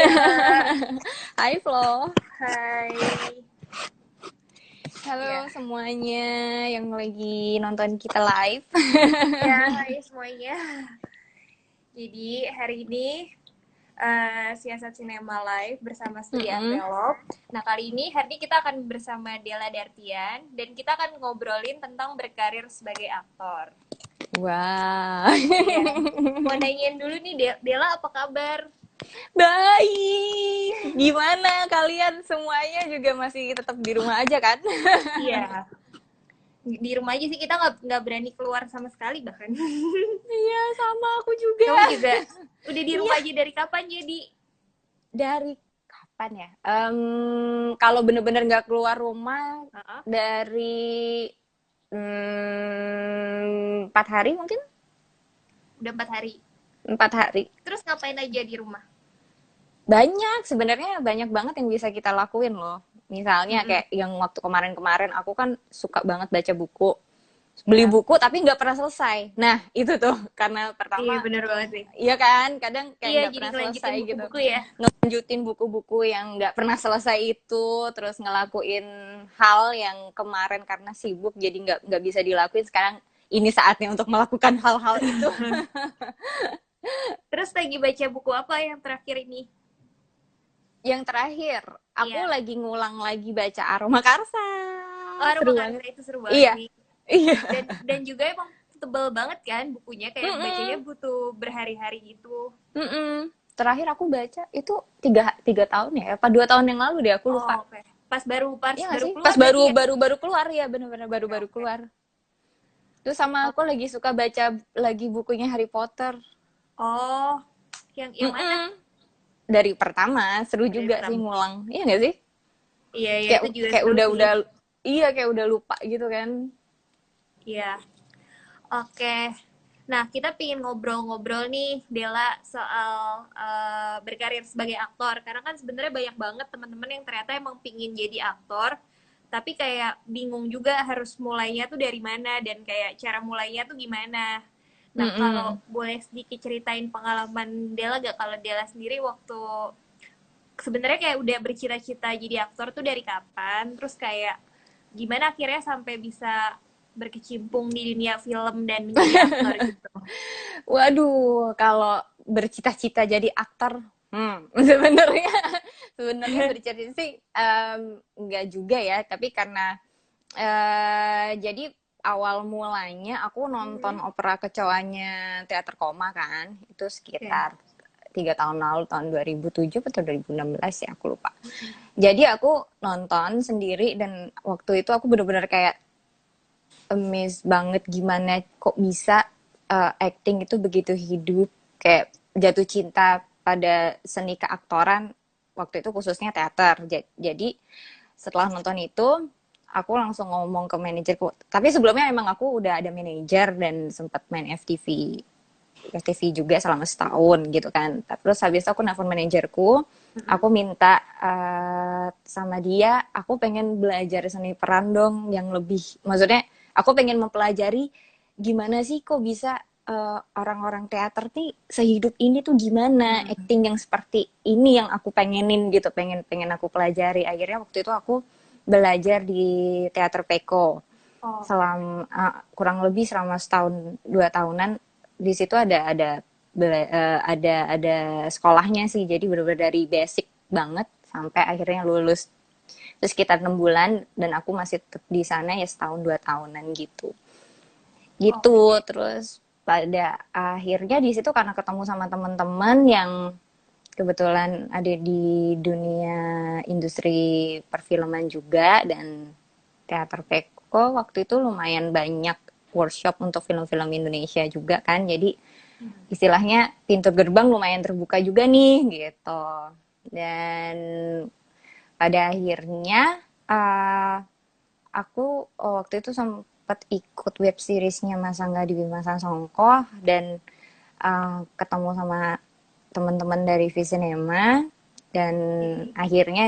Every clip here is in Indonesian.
Iya, Hai Flo. hai. Halo Iya, semuanya yang lagi nonton kita live. ya, hai semuanya. Jadi hari ini Siasat Sinema Live bersama Studi Mm-mm. Envelop. Nah, kali ini hari ini kita akan bersama Della Dartian dan kita akan ngobrolin tentang berkarir sebagai aktor. Wah. Iya. Mau nanyain dulu nih, Della apa kabar? Baik. Gimana kalian semuanya juga masih tetap di rumah aja kan? Iya, di rumah aja sih, kita nggak berani keluar sama sekali bahkan. Iya, sama aku juga. Kamu juga udah di Iya, rumah aja dari kapan jadi? dari kapan ya? Kalau bener-bener nggak keluar rumah Heeh. dari 4 hari mungkin, Udah 4 hari. 4 hari. Terus ngapain aja di rumah? Banyak, sebenarnya banyak banget yang bisa kita lakuin loh. Misalnya Mm-mm. kayak yang waktu kemarin-kemarin aku kan suka banget baca buku. Beli Ya, buku tapi nggak pernah selesai. Nah, itu tuh karena iya pertama, bener banget sih. iya kan, kadang kayak Iya, nggak jadi pernah selesai ngelanjutin gitu. buku-buku ya. Ngelanjutin buku-buku yang nggak pernah selesai itu, terus ngelakuin hal yang kemarin karena sibuk jadi nggak bisa dilakuin. Sekarang ini saatnya untuk melakukan hal-hal itu. Terus lagi baca buku apa yang terakhir ini? Yang terakhir, aku Iya. lagi ngulang lagi baca Aroma Karsa. Oh, Aroma Seru Karsa banget. itu seru banget Iya, sih. iya. Dan juga emang tebel banget kan bukunya, kayak bacanya Mm-mm, butuh berhari-hari gitu. mm-mm. Terakhir aku baca itu tiga tahun ya, apa 2 tahun yang lalu deh, aku Oh, lupa. oke. Pas Iya nggak baru sih? Pas keluar baru berarti ya? baru baru keluar ya, bener-bener Oke, baru-baru oke. keluar. Terus sama aku lagi suka baca lagi bukunya Harry Potter. Oh, yang mana? Mm-mm. Dari pertama, seru Oh, dari juga sih pertama. ngulang. Iya nggak sih? Iya, iya Kayak itu juga kayak seru sih. udah iya kayak udah lupa gitu kan. Iya. Oke. Nah, kita pengen ngobrol-ngobrol nih, Dela, soal berkarir sebagai aktor. Karena kan sebenarnya banyak banget teman-teman yang ternyata emang pingin jadi aktor, tapi kayak bingung juga harus mulainya tuh dari mana dan kayak cara mulainya tuh gimana. Nah, kalau Mm-mm. boleh sedikit ceritain pengalaman Dela gak, kalau Dela sendiri waktu sebenarnya kayak udah bercita-cita jadi aktor tuh dari kapan? Terus kayak gimana akhirnya sampai bisa berkecimpung di dunia film dan menjadi aktor gitu? Waduh, kalau bercita-cita jadi aktor, sebenarnya sebenarnya bercita sih nggak juga ya, tapi karena jadi awal mulanya aku nonton Mhm. opera kecoanya Teater Koma kan, itu Oke. sekitar 3 tahun lalu, tahun 2007 atau 2016 ya, aku lupa. Jadi aku nonton sendiri dan waktu itu aku bener-bener kayak amazed banget gimana kok bisa acting itu begitu hidup, kayak jatuh cinta pada seni keaktoran waktu itu khususnya teater. Jadi setelah nonton itu aku langsung ngomong ke manajerku. Tapi sebelumnya emang aku udah ada manajer dan sempat main FTV juga selama setahun gitu kan. Terus habis itu aku nelfon manajerku, Mhm. aku minta sama dia, aku pengen belajar seni peran dong yang lebih, maksudnya aku pengen mempelajari gimana sih kok bisa orang-orang teater nih sehidup ini tuh gimana Mhm. acting yang seperti ini yang aku pengenin gitu, pengen pengen aku pelajari. Akhirnya waktu itu aku belajar di teater Peko Oh, oke. selama kurang lebih selama setahun 2 tahunan. Di situ ada sekolahnya sih, jadi benar-benar dari basic banget sampai akhirnya lulus. Terus sekitar 6 bulan dan aku masih tetap di sana ya setahun 2 tahunan gitu. Gitu Oke. terus pada akhirnya di situ karena ketemu sama teman-teman yang kebetulan ada di dunia industri perfilman juga, dan teater Peko waktu itu lumayan banyak workshop untuk film-film Indonesia juga kan, jadi Mhm. istilahnya pintu gerbang lumayan terbuka juga nih gitu. Dan pada akhirnya aku waktu itu sempat ikut web seriesnya Mas Angga di Bima Songko dan ketemu sama teman-teman dari Visinema dan Jadi, akhirnya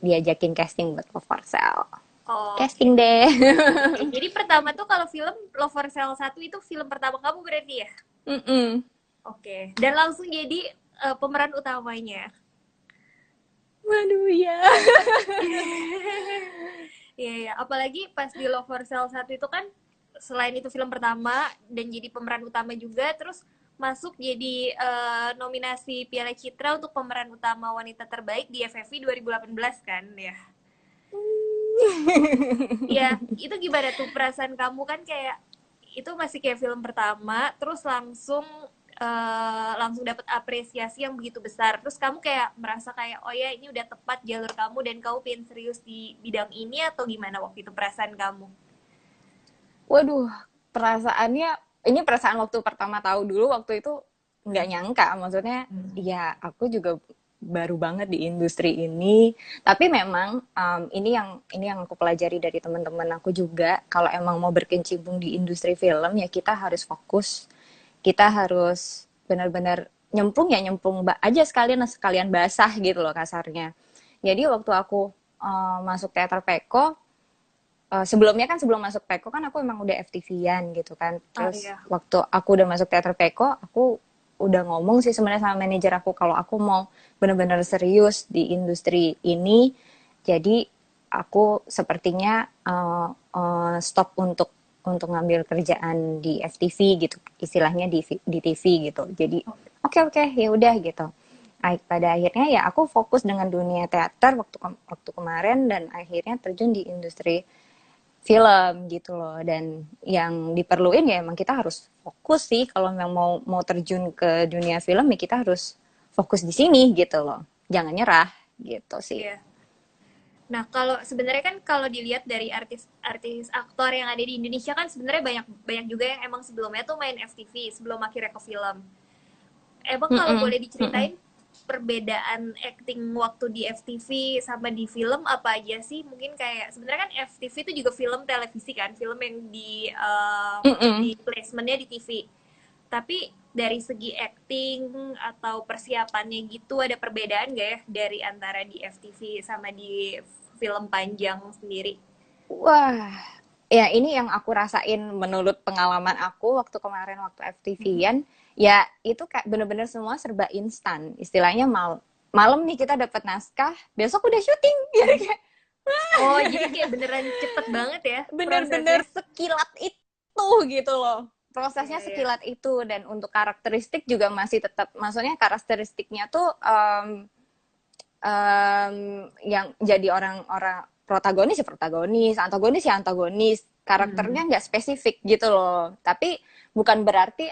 diajakin casting buat Love for Sale. oh, oke. Casting deh. Oke, jadi pertama tuh kalau film Love for Sale 1 itu film pertama kamu berarti ya? Mm-mm. Oke. Dan langsung jadi pemeran utamanya. Waduh ya. Iya, iya. Apalagi pas di Love for Sale 1 itu kan, selain itu film pertama dan jadi pemeran utama juga, terus masuk jadi nominasi Piala Citra untuk pemeran utama wanita terbaik di FFI 2018 kan ya. Iya, itu gimana tuh perasaan kamu kan kayak itu masih kayak film pertama, terus langsung dapat apresiasi yang begitu besar. Terus kamu kayak merasa kayak oh ya ini udah tepat jalur kamu dan kamu pengen serius di bidang ini atau gimana waktu itu perasaan kamu? Waduh, perasaannya, ini perasaan waktu pertama tahu dulu, waktu itu nggak nyangka, maksudnya ya aku juga baru banget di industri ini, tapi memang ini yang aku pelajari dari teman-teman aku juga, kalau emang mau berkecimpung di industri film ya kita harus fokus, kita harus benar-benar nyemplung, ya nyemplung aja sekalian sekalian basah gitu loh kasarnya. Jadi waktu aku masuk teater Peko, sebelumnya kan, sebelum masuk Peko kan aku emang udah FTV-an gitu kan. Oh Terus iya. waktu aku udah masuk teater Peko, aku udah ngomong sih sebenarnya sama manajer aku kalau aku mau benar-benar serius di industri ini. Jadi aku sepertinya stop untuk ngambil kerjaan di FTV gitu, istilahnya di TV gitu. Jadi oke oke ya udah gitu. Pada akhirnya ya aku fokus dengan dunia teater waktu kemarin, dan akhirnya terjun di industri film gitu loh. Dan yang diperluin ya emang kita harus fokus sih, kalau memang mau terjun ke dunia film ya kita harus fokus di sini gitu loh, jangan nyerah gitu sih. Iya. Nah, kalau sebenarnya kan kalau dilihat dari artis-artis aktor yang ada di Indonesia kan sebenarnya banyak banyak juga yang emang sebelumnya tuh main FTV sebelum akhirnya ke film. Emang kalau Mm-mm, boleh mm-mm. diceritain perbedaan acting waktu di FTV sama di film apa aja sih? Mungkin kayak sebenarnya kan FTV itu juga film televisi kan, film yang di Mm-mm. placementnya di TV. Tapi dari segi acting atau persiapannya gitu ada perbedaan gak ya dari antara di FTV sama di film panjang sendiri? Wah, ya ini yang aku rasain menurut pengalaman aku waktu kemarin waktu FTV-an, ya itu kayak bener-bener semua serba instan. Istilahnya malam nih kita dapat naskah, besok udah syuting. Jadi kayak Oh, jadi kayak beneran cepet banget ya bener-bener prosesnya. sekilat itu gitu loh. Prosesnya Iya, iya. sekilat itu, dan untuk karakteristik juga masih tetap, maksudnya karakteristiknya tuh yang jadi orang-orang protagonis ya protagonis, antagonis ya antagonis, karakternya nggak spesifik gitu loh. Tapi bukan berarti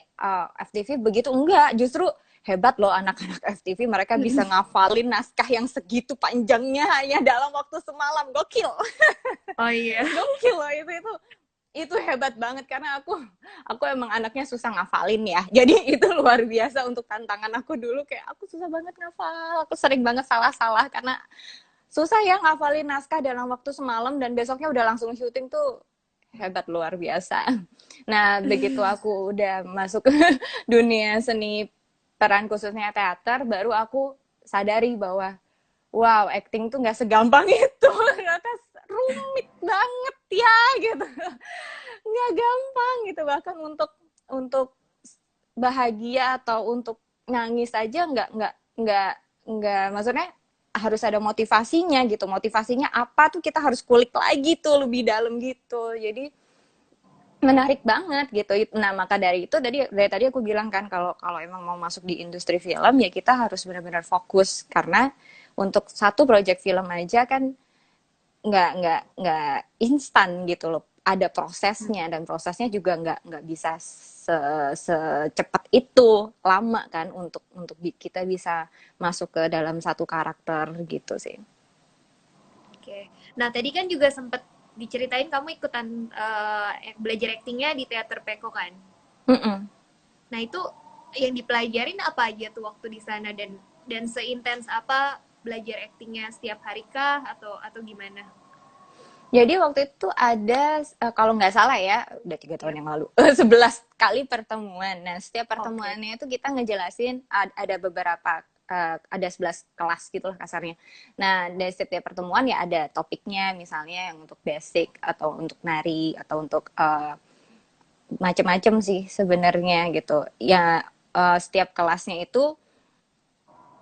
FTV begitu, enggak, justru hebat loh anak-anak FTV, mereka bisa ngafalin naskah yang segitu panjangnya hanya dalam waktu semalam, gokil. Oh iya. Gokil loh itu hebat banget, karena aku emang anaknya susah ngafalin ya, jadi itu luar biasa untuk tantangan aku dulu, kayak aku susah banget ngafal, aku sering banget salah-salah karena susah ya ngafalin naskah dalam waktu semalam dan besoknya udah langsung syuting tuh, hebat luar biasa. Nah begitu aku udah masuk ke dunia seni peran khususnya teater, baru aku sadari bahwa wow, acting tuh nggak segampang itu, ternyata rumit banget ya gitu, nggak gampang gitu, bahkan untuk bahagia atau untuk nangis aja nggak, maksudnya harus ada motivasinya gitu, motivasinya apa tuh kita harus kulik lagi tuh lebih dalam gitu, jadi menarik banget gitu. Nah maka dari itu dari tadi aku bilang kan, kalau kalau emang mau masuk di industri film ya kita harus benar-benar fokus, karena untuk satu project film aja kan nggak instan gitu loh, ada prosesnya, dan prosesnya juga nggak bisa secepat itu, lama kan untuk kita bisa masuk ke dalam satu karakter gitu sih. Oke. Nah, tadi kan juga sempet diceritain kamu ikutan belajar aktingnya di teater Peko kan. Mm-mm. Nah, itu yang dipelajarin apa aja tuh waktu di sana dan seintens apa belajar aktingnya setiap hari kah atau gimana? Jadi waktu itu ada kalau nggak salah ya udah 3 tahun Ya. yang lalu 11 kali pertemuan. Nah setiap Oke. pertemuannya itu kita ngejelasin ada beberapa ada 11 kelas gitu lah kasarnya. Nah dari setiap pertemuan ya ada topiknya, misalnya yang untuk basic atau untuk nari atau untuk macem-macem sih sebenarnya gitu. Ya setiap kelasnya itu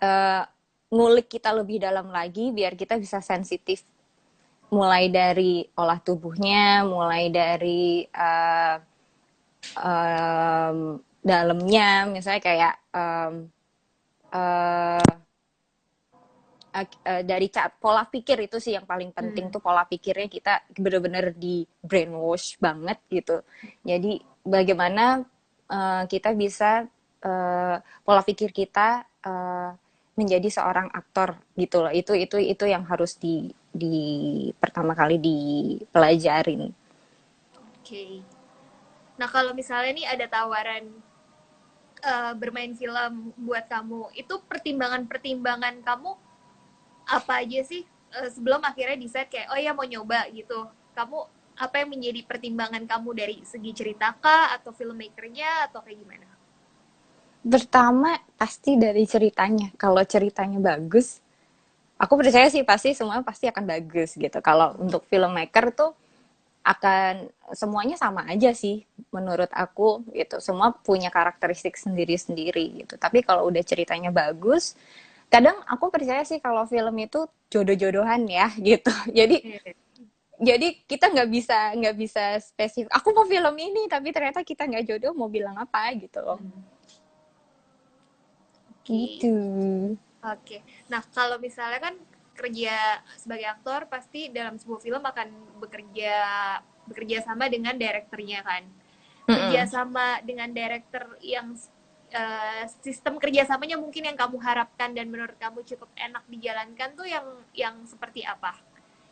eh, ngulik kita lebih dalam lagi biar kita bisa sensitif, mulai dari olah tubuhnya, mulai dari dalamnya, misalnya kayak dari pola pikir. Itu sih yang paling penting Hmm. tuh, pola pikirnya kita bener-bener di brainwash banget gitu. Jadi bagaimana kita bisa pola pikir kita menjadi seorang aktor gitu loh. Itu yang harus di pertama kali dipelajarin. Oke. Okay. Nah, kalau misalnya nih ada tawaran bermain film buat kamu, itu pertimbangan-pertimbangan kamu apa aja sih sebelum akhirnya decide kayak oh ya mau nyoba gitu. Kamu apa yang menjadi pertimbangan kamu dari segi cerita kah atau filmmakernya atau kayak gimana? Pertama pasti dari ceritanya. Kalau ceritanya bagus, aku percaya sih pasti semua pasti akan bagus gitu. Kalau untuk filmmaker tuh akan semuanya sama aja sih menurut aku gitu. Semua punya karakteristik sendiri-sendiri gitu. Tapi kalau udah ceritanya bagus, kadang aku percaya sih kalau film itu jodoh-jodohan ya gitu. Jadi kita nggak bisa spesifik. Aku mau film ini tapi ternyata kita nggak jodoh, mau bilang apa gitu loh. Oke. Gitu. Oke. Nah, kalau misalnya kan kerja sebagai aktor pasti dalam sebuah film akan bekerja bekerja sama dengan direkturnya kan. Kerja Mm-mm. sama dengan direktur yang sistem kerjasamanya mungkin yang kamu harapkan dan menurut kamu cukup enak dijalankan tuh yang seperti apa?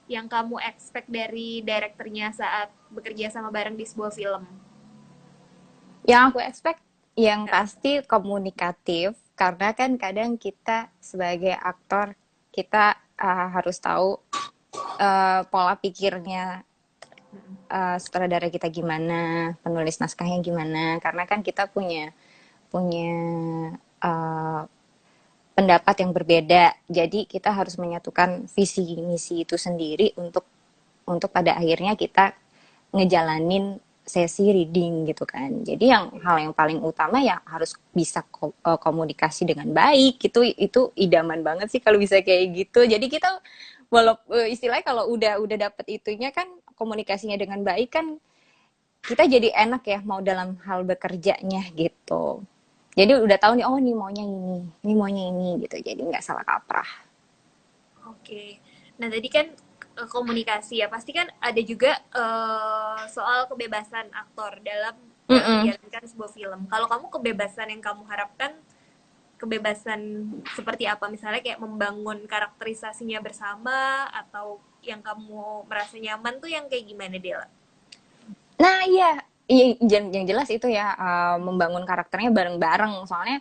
Yang kamu expect dari direkturnya saat bekerja sama bareng di sebuah film? Yang aku expect yang Ya. pasti komunikatif, karena kan kadang kita sebagai aktor kita harus tahu pola pikirnya sutradara kita gimana, penulis naskahnya gimana, karena kan kita punya punya uh, pendapat yang berbeda. Jadi kita harus menyatukan visi misi itu sendiri untuk pada akhirnya kita ngejalanin sesi reading gitu kan. Jadi hal yang paling utama ya harus bisa komunikasi dengan baik. Itu idaman banget sih kalau bisa kayak gitu. Jadi kita walaupun istilahnya kalau udah dapet itunya kan, komunikasinya dengan baik kan, kita jadi enak ya mau dalam hal bekerjanya gitu. Jadi udah tahu nih, oh nih maunya ini maunya ini gitu. Jadi nggak salah kaprah. Oke. Nah, tadi kan komunikasi ya. Pasti kan ada juga soal kebebasan aktor dalam dalam Mm-mm. menjalankan sebuah film. Kalau kamu kebebasan yang kamu harapkan kebebasan seperti apa? Misalnya kayak membangun karakterisasinya bersama atau yang kamu merasa nyaman tuh yang kayak gimana, Dela? Nah iya, yang jelas itu ya, membangun karakternya bareng-bareng. Soalnya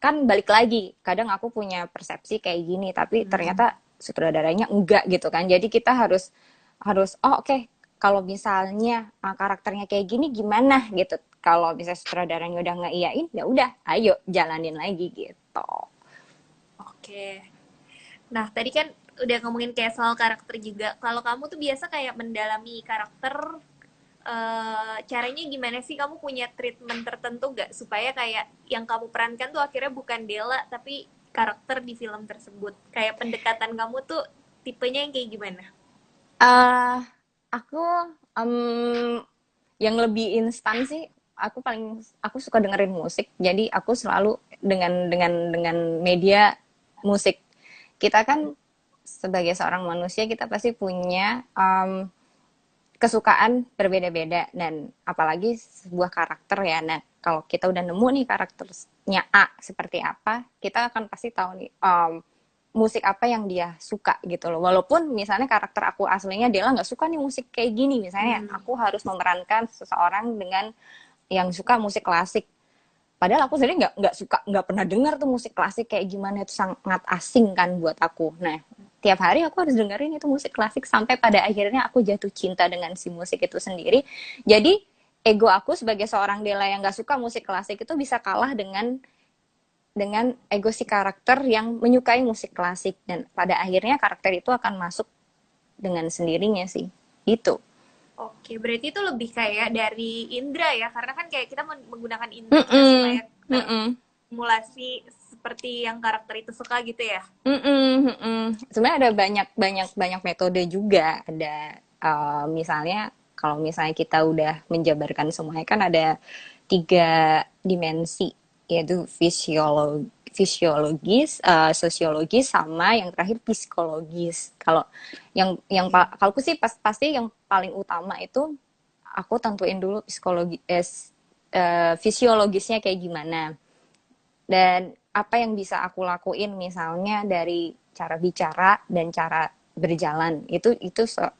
kan balik lagi, kadang aku punya persepsi kayak gini, tapi ternyata sutradaranya enggak gitu kan. Jadi kita harus harus oh oke, kalau misalnya karakternya kayak gini gimana gitu. Kalau misalnya sutradaranya udah ngeiyain, ya udah, ayo jalanin lagi gitu. Oke. Nah, tadi kan udah ngomongin kayak soal karakter juga. Kalau kamu tuh biasa kayak mendalami karakter, caranya gimana sih? Kamu punya treatment tertentu gak? Supaya kayak yang kamu perankan tuh akhirnya bukan Dela, tapi karakter di film tersebut. Kayak pendekatan kamu tuh tipenya yang kayak gimana? uh, aku um, yang lebih instan sih, aku suka dengerin musik. Jadi aku selalu dengan media musik. Kita kan sebagai seorang manusia kita pasti punya kesukaan berbeda-beda, dan apalagi sebuah karakter ya. Nah, kalau kita udah nemu nih karakternya A seperti apa, kita akan pasti tahu nih musik apa yang dia suka gitu loh. Walaupun misalnya karakter aku aslinya Dela nggak suka nih musik kayak gini, misalnya Hmm. aku harus memerankan seseorang dengan yang suka musik klasik. Padahal aku sendiri nggak suka, nggak pernah dengar tuh musik klasik kayak gimana, itu sangat asing kan buat aku. Nah, tiap hari aku harus dengerin itu musik klasik sampai pada akhirnya aku jatuh cinta dengan si musik itu sendiri. Jadi ego aku sebagai seorang Dela yang nggak suka musik klasik itu bisa kalah dengan ego si karakter yang menyukai musik klasik, dan pada akhirnya karakter itu akan masuk dengan sendirinya sih. Itu. Oke, berarti itu lebih kayak dari indera ya, karena kan kayak kita menggunakan indera Mm-mm. supaya Mm-mm. tersimulasi seperti yang karakter itu suka gitu ya? Sebenarnya ada banyak metode juga. Ada misalnya kalau misalnya kita udah menjabarkan semuanya kan ada 3 dimensi, yaitu fisiologis, sosiologis, sama yang terakhir psikologis. Kalau kalau aku sih pasti yang paling utama itu aku tentuin dulu fisiologisnya kayak gimana. Dan apa yang bisa aku lakuin misalnya dari cara bicara dan cara berjalan itu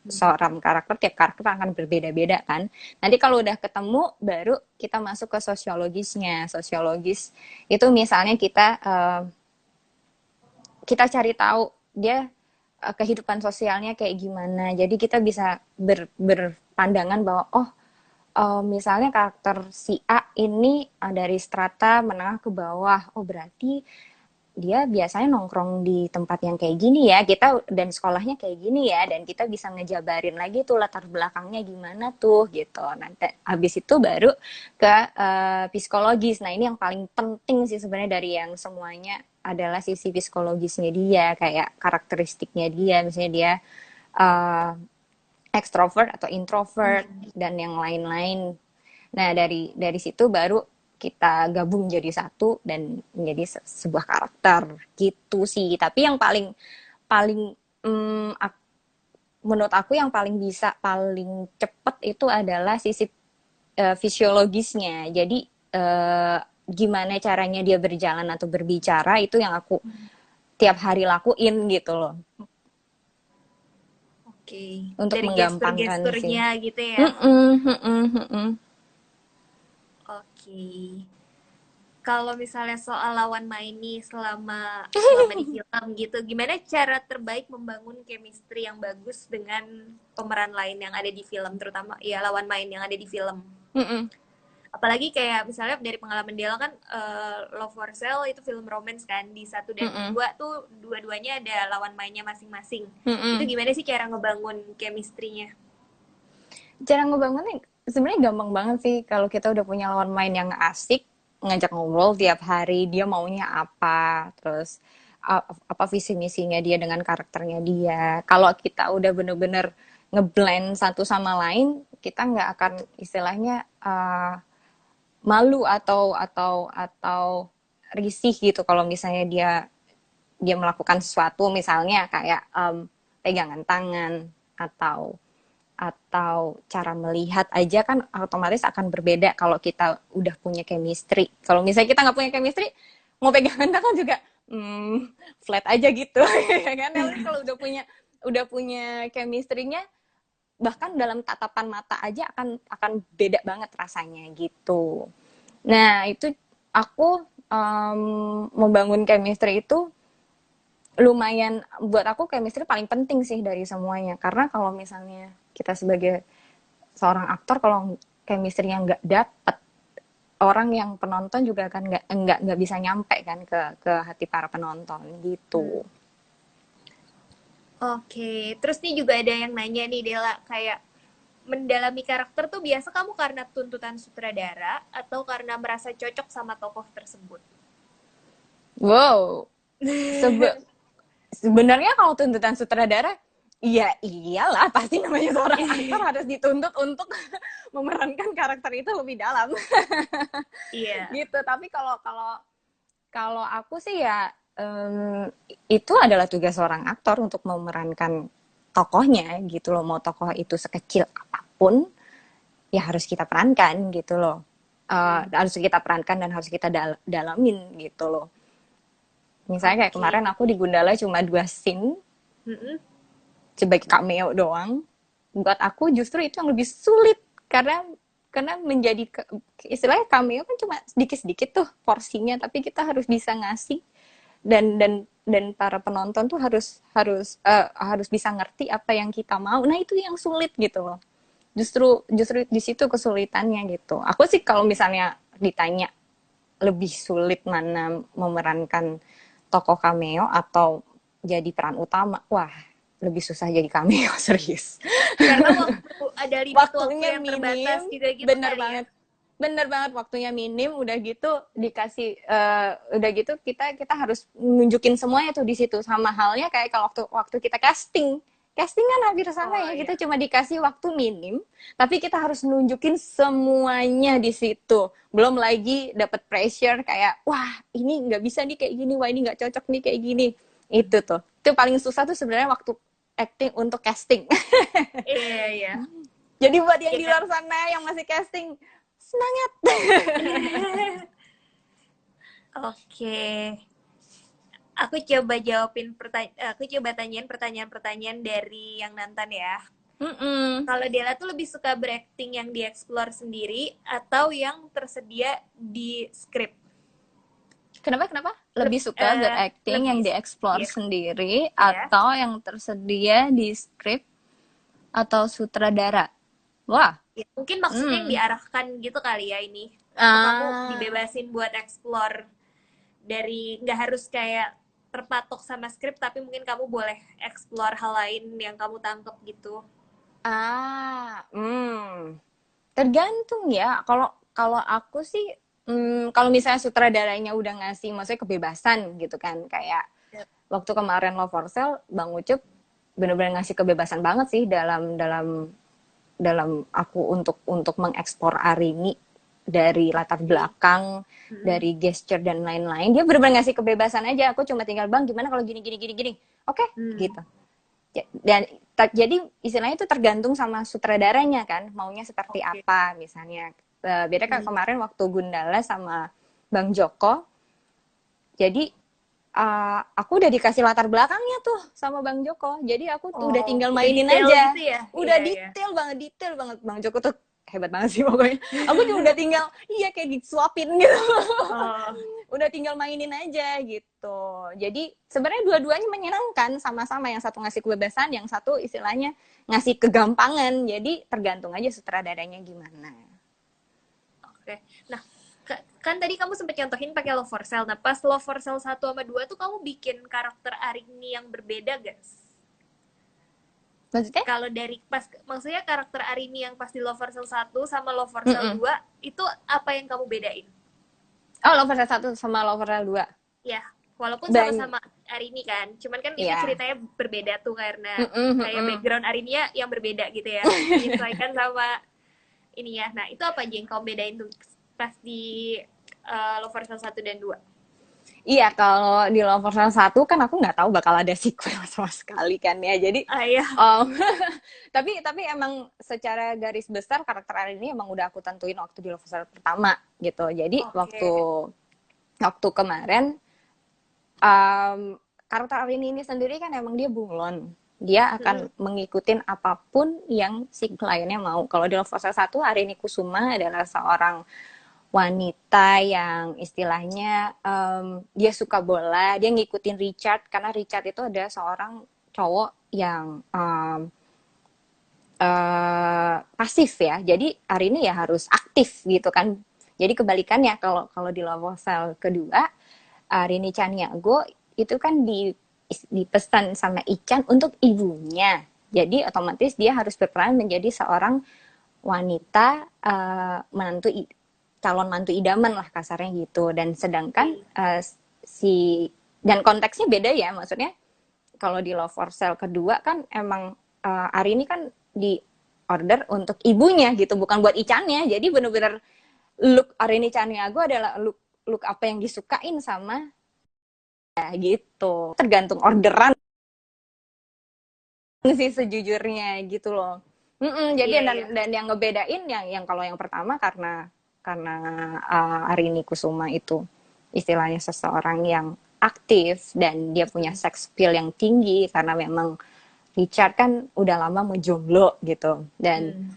seorang karakter, tiap karakter akan berbeda-beda kan. Nanti kalau udah ketemu baru kita masuk ke sosiologisnya. Sosiologis itu misalnya kita cari tahu dia kehidupan sosialnya kayak gimana. Jadi kita bisa berpandangan bahwa misalnya karakter si A ini dari strata menengah ke bawah. Oh, berarti dia biasanya nongkrong di tempat yang kayak gini ya. Kita dan sekolahnya kayak gini ya, dan kita bisa ngejabarin lagi tuh latar belakangnya gimana tuh gitu. Nanti habis itu baru ke psikologis. Nah, ini yang paling penting sih sebenarnya dari yang semuanya adalah sisi psikologisnya dia, kayak karakteristiknya dia, misalnya dia uh, extrovert atau introvert dan yang lain-lain. Nah, dari situ baru kita gabung jadi satu dan menjadi sebuah karakter gitu sih. Tapi yang paling paling menurut aku yang paling cepet itu adalah sisi fisiologisnya. Jadi gimana caranya dia berjalan atau berbicara itu yang aku tiap hari lakuin gitu loh. Oke, Untuk dari menggampangkan sih. gestur-gesturnya gitu ya. Oke. Kalau misalnya soal lawan main nih selama di film gitu, gimana cara terbaik membangun chemistry yang bagus dengan pemeran lain yang ada di film, terutama ya lawan main yang ada di film. Apalagi kayak misalnya dari pengalaman Dela kan Love for Sale itu film romance kan, di 1 dan 2 tuh dua-duanya ada lawan mainnya masing-masing. Itu gimana sih cara ngebangun chemistry-nya? Cara ngebangunnya sebenarnya gampang banget sih kalau kita udah punya lawan main yang asik, ngajak ngobrol tiap hari, dia maunya apa, terus apa visi misinya dia dengan karakternya dia. Kalau kita udah bener-bener ngeblend satu sama lain, kita nggak akan istilahnya malu atau risih gitu kalau misalnya dia melakukan sesuatu, misalnya kayak pegangan tangan atau cara melihat aja kan otomatis akan berbeda kalau kita udah punya chemistry. Kalau misalnya kita nggak punya chemistry, mau pegangan tangan juga flat aja gitu, ya kan? Tapi kalau udah punya chemistry-nya, bahkan dalam tatapan mata aja akan beda banget rasanya gitu. Nah, itu aku membangun chemistry itu lumayan, buat aku chemistry paling penting sih dari semuanya, karena kalau misalnya kita sebagai seorang aktor kalau chemistry yang nggak dapet, orang yang penonton juga akan nggak bisa nyampe kan ke hati para penonton gitu. Oke, terus nih juga ada yang nanya nih Dela, kayak mendalami karakter tuh biasa kamu karena tuntutan sutradara atau karena merasa cocok sama tokoh tersebut? Wow, sebenarnya kalau tuntutan sutradara, ya iyalah pasti namanya seorang aktor harus dituntut untuk memerankan karakter itu lebih dalam. Iya. Gitu. Tapi kalau aku sih ya itu adalah tugas seorang aktor untuk memerankan tokohnya gitu loh. Mau tokoh itu sekecil apapun ya harus kita perankan gitu loh. Harus kita perankan dan harus kita dalamin gitu loh. Misalnya kayak Oke. kemarin aku di Gundala cuma 2 scene sebagai cameo doang. Buat aku justru itu yang lebih sulit karena menjadi istilahnya cameo kan cuma sedikit-sedikit tuh porsinya, tapi kita harus bisa ngasih dan para penonton tuh harus bisa ngerti apa yang kita mau. Nah, itu yang sulit gitu loh. Justru di situ kesulitannya gitu. Aku sih kalau misalnya ditanya lebih sulit mana memerankan tokoh cameo atau jadi peran utama, wah lebih susah jadi cameo serius. Karena waktu ada limit waktu Waktunya yang terbatas minim, juga gitu bener kali ya. banget. bener banget, waktunya minim, udah gitu dikasih udah gitu kita harus nunjukin semuanya tuh di situ. Sama halnya kayak kalau waktu kita casting kan hampir sama Oh ya, iya. kita cuma dikasih waktu minim tapi kita harus nunjukin semuanya di situ. Belum lagi dapat pressure kayak wah ini nggak bisa nih kayak gini, wah ini nggak cocok nih kayak gini. Itu paling susah tuh sebenarnya waktu acting untuk casting. Iya, iya. Jadi buat yang Iya di kan? luar sana yang masih casting, semangat. Oke. Aku coba tanyain pertanyaan-pertanyaan dari yang Nantan ya. Mm-mm. Kalau Dela tuh lebih suka berakting yang dieksplor sendiri atau yang tersedia di skrip? Kenapa? Lebih suka berakting yang Lebih dieksplor ya, sendiri ya. atau yang tersedia di skrip atau sutradara? Wah, Ya, mungkin maksudnya yang hmm. diarahkan gitu kali ya ini. Atau kamu Ah, dibebasin buat explore dari nggak harus kayak terpatok sama skrip tapi mungkin kamu boleh explore hal lain yang kamu tangkep gitu. hmm. Tergantung ya. Kalau kalau aku sih, kalau misalnya sutradaranya udah ngasih, maksudnya kebebasan gitu kan, kayak Yep. waktu kemarin Love for Sale, Bang Ucup bener-bener ngasih kebebasan banget sih dalam dalam dalam aku untuk mengekspor Arini dari latar Oke. belakang, Hmm. dari gesture dan lain-lain. Dia benar-benar ngasih kebebasan aja. Aku cuma tinggal bang gimana kalau gini gini gini gini. Oke, Hmm. gitu. Dan jadi istilahnya itu tergantung sama sutradaranya kan, maunya seperti Oke. apa misalnya. Beda kan Hmm. kemarin waktu Gundala sama Bang Joko. Jadi aku udah dikasih latar belakangnya tuh sama Bang Joko. Jadi aku tuh udah Oh, tinggal udah mainin detail aja. gitu ya? Udah Iya, iya. detail banget. Bang Joko tuh hebat banget sih pokoknya. Aku juga udah tinggal, iya kayak disuapin gitu. Oh, Udah tinggal mainin aja gitu. Jadi sebenarnya dua-duanya menyenangkan sama-sama. Yang satu ngasih kebebasan, yang satu istilahnya ngasih kegampangan. Jadi tergantung aja sutradaranya gimana. oke. Nah, kan tadi kamu sempat contohin pakai Love for Sale. Nah, pas Love for Sale 1 sama 2 tuh kamu bikin karakter Arini yang berbeda, guys? Maksudnya? Kalau dari pas maksudnya karakter Arini yang pas di Love for Sale 1 sama Love for Sale Mm-mm. 2 itu apa yang kamu bedain? Oh, Lover 1 sama Lover 2. Ya, walaupun Banyak. sama-sama Arini kan, cuman kan itu Ya. ceritanya berbeda tuh karena Mm-mm, kayak mm-mm. background Arininya yang berbeda gitu ya, menyesuaikan sama ini ya. Nah, itu apa aja yang kamu bedain tuh pas di Love for Sale 1 dan 2? Iya, kalau di Love for Sale 1 kan aku nggak tahu bakal ada sequel sama sekali kan ya. Jadi, Ah ya, um, tapi emang secara garis besar karakter Arin ini emang udah aku tentuin waktu di Love for Sale pertama gitu. Jadi waktu oke. waktu kemarin um, karakter Arin ini sendiri kan emang dia bunglon. Dia Hmm, akan mengikutin apapun yang si kliennya mau. Kalau di Love for Sale 1, Arini Kusuma adalah seorang wanita yang istilahnya dia suka bola, dia ngikutin Richard karena Richard itu ada seorang cowok yang pasif ya. Jadi hari ini ya harus aktif gitu kan. Jadi kebalikannya kalau kalau di Lovosel kedua, Rini Caniago itu kan dipesan sama Ican untuk ibunya. Jadi otomatis dia harus berperan menjadi seorang wanita menantu calon mantu idaman lah kasarnya gitu. Dan sedangkan oke. si dan konteksnya beda ya, maksudnya kalau di Love for Sale kedua kan emang Ari ini kan di order untuk ibunya gitu, bukan buat Icannya. Jadi bener-bener look Arini Caniago adalah look look apa yang disukain sama ya gitu. Tergantung orderan sih sejujurnya gitu loh. Iya, Jadi dan iya. dan yang ngebedain yang kalau yang pertama karena Arini Kusuma itu istilahnya seseorang yang aktif dan dia punya Hmm. sex appeal yang tinggi karena memang Richard kan udah lama menjomblo gitu. Dan Hmm.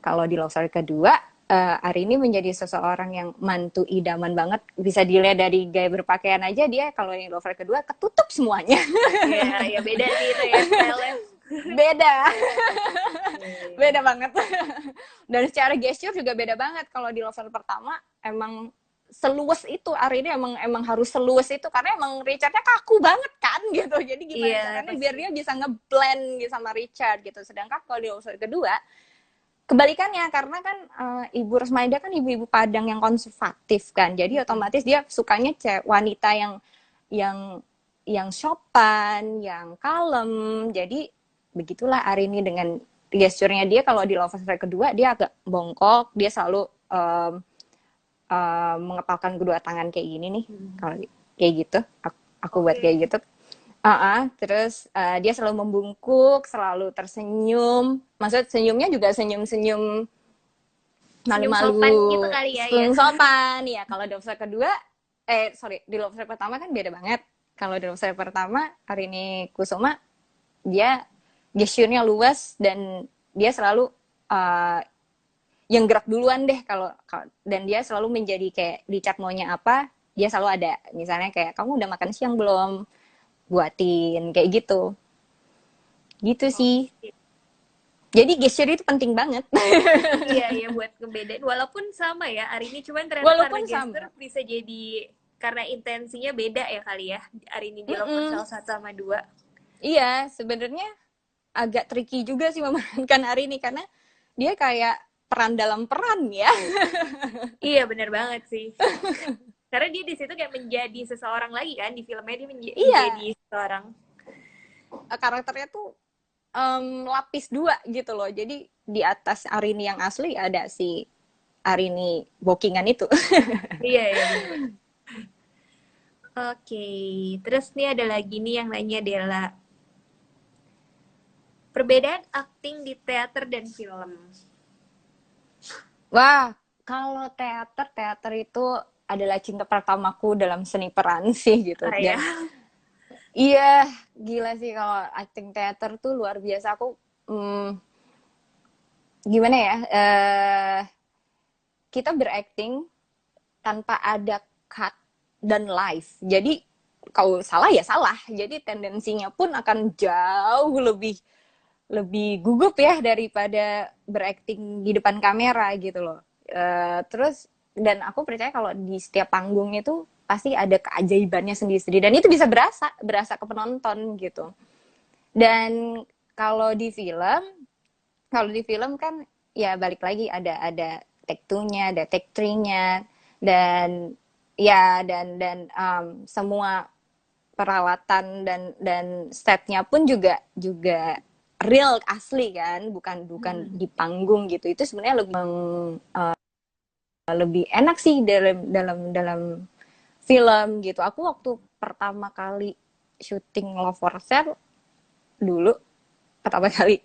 kalau di Love Story kedua, Arini menjadi seseorang yang mantu idaman banget. Bisa dilihat dari gaya berpakaian aja dia kalau yang Love Story kedua ketutup semuanya. Iya, ya beda sih itu ya style-nya. Beda, Iya, iya, beda iya. banget. Dan secara gesture juga beda banget. Kalau di Love Story pertama emang seluas itu Arini emang emang harus seluas itu karena emang Richardnya kaku banget kan gitu. Jadi gimana Iya, caranya pasti. biar dia bisa ngeblend gitu sama Richard gitu. Sedangkan kalau di Love Story kedua kebalikannya karena kan Ibu Rosmaida kan ibu-ibu Padang yang konservatif kan, jadi otomatis dia sukanya wanita yang yang sopan, yang kalem. Jadi begitulah Arini dengan gesturnya dia kalau di Love Affair kedua dia agak bongkok, dia selalu mengepalkan kedua tangan kayak gini nih, kalau kayak gitu aku buat kayak gitu. Terus dia selalu membungkuk, selalu tersenyum. Maksud senyumnya juga senyum-senyum Senyum sopan gitu malu-malu, kali ya, ya. senyum sopan. Ya, kalau di Lobster kedua, di Lobster pertama kan beda banget. Kalau di Lobster pertama, Arini Kusuma, dia gesturnya luas dan dia selalu yang gerak duluan deh dan dia selalu menjadi kayak dicap maunya apa, dia selalu ada. Misalnya kayak kamu udah makan siang belum? Buatin kayak gitu. Gitu Oh, sih. Jadi gesture itu penting banget. iya, iya, buat ngebedain. Walaupun sama ya, Arini, cuman ternyata karena Walaupun gesture sama. bisa jadi, karena intensinya beda ya kali ya, Arini di Love Mm-mm. Persel 1 sama 2. Iya, sebenarnya agak tricky juga sih memerankan hari ini karena dia kayak peran dalam peran ya. Iya, bener banget sih. Karena dia di situ kayak menjadi seseorang lagi kan, di filmnya dia menjadi Iya, seseorang. karakternya tuh lapis dua gitu loh. Jadi di atas Arini yang asli ada si Arini bookingan itu. Iya, iya, bener. Oke, terus nih ada lagi nih yang nanya Dela. Perbedaan akting di teater dan film. Wah, kalau teater itu adalah cinta pertamaku dalam seni peran sih gitu. Ah ya. Dan iya, gila sih kalau acting teater tuh luar biasa. Aku gimana ya? Kita berakting tanpa ada cut dan live. Jadi kalau salah ya salah. Jadi tendensinya pun akan jauh lebih lebih gugup ya daripada berakting di depan kamera gitu loh. Terus dan aku percaya kalau di setiap panggung itu pasti ada keajaibannya sendiri-sendiri dan itu bisa berasa ke penonton gitu. Dan kalau di film, kan ya balik lagi ada take two-nya, ada take three-nya dan ya semua peralatan dan setnya pun juga real asli kan, bukan bukan di panggung gitu. Itu sebenarnya lebih enak sih dalam dalam dalam film gitu. Aku waktu pertama kali syuting Love for Sale dulu, pertama kali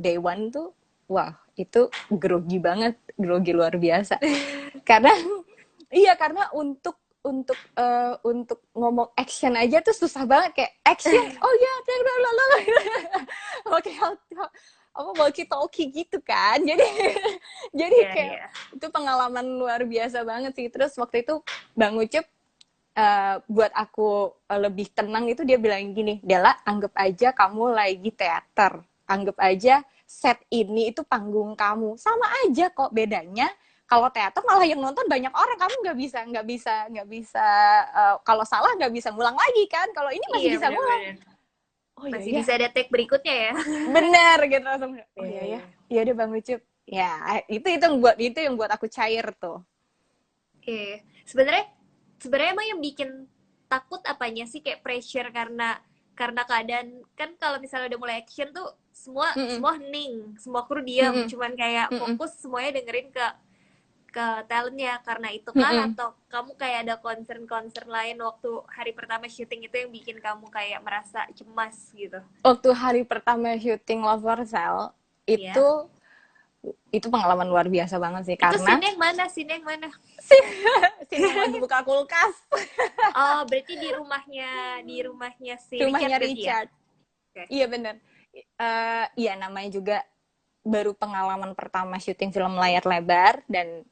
day one tuh, wah itu grogi banget, grogi luar biasa. Karena iya karena untuk ngomong action aja tuh susah banget, kayak action oh ya oke apa walkie talkie gitu kan. Jadi Iya, kayak iya. itu pengalaman luar biasa banget sih. Terus waktu itu Bang Ucup buat aku lebih tenang itu dia bilang gini, Dela anggap aja kamu lagi teater, anggap aja set ini itu panggung kamu, sama aja kok bedanya. Kalau teater malah yang nonton banyak orang, kamu nggak bisa kalau salah nggak bisa ngulang lagi kan, kalau ini masih Iya, bisa ngulang. bener-bener. Oh iya Masih ya, bisa ada take berikutnya ya. bener gitu langsung. Oh Iya, iya iya, ya, iya. iya deh Bang Ucup ya. Itu yang buat aku cair tuh. Iya. Sebenarnya sebenarnya emang yang bikin takut apanya sih, kayak pressure karena keadaan kan, kalau misalnya udah mulai action tuh semua Mm -mm, semua hening, semua kru mm diam, -mm, cuman kayak mm -mm, fokus semuanya dengerin ke talentnya, karena itu mm kah, -mm. atau kamu kayak ada concern-concern lain waktu hari pertama syuting itu yang bikin kamu kayak merasa cemas gitu? Waktu hari pertama syuting Love for Sale Iya. itu pengalaman luar biasa banget sih Itu karena scene yang mana? Scene yang mana? scene yang lagi buka kulkas. Oh, berarti di rumahnya si Richard Rumahnya berarti ya? Richard. Oke. Iya bener. Iya namanya juga baru pengalaman pertama syuting film layar lebar dan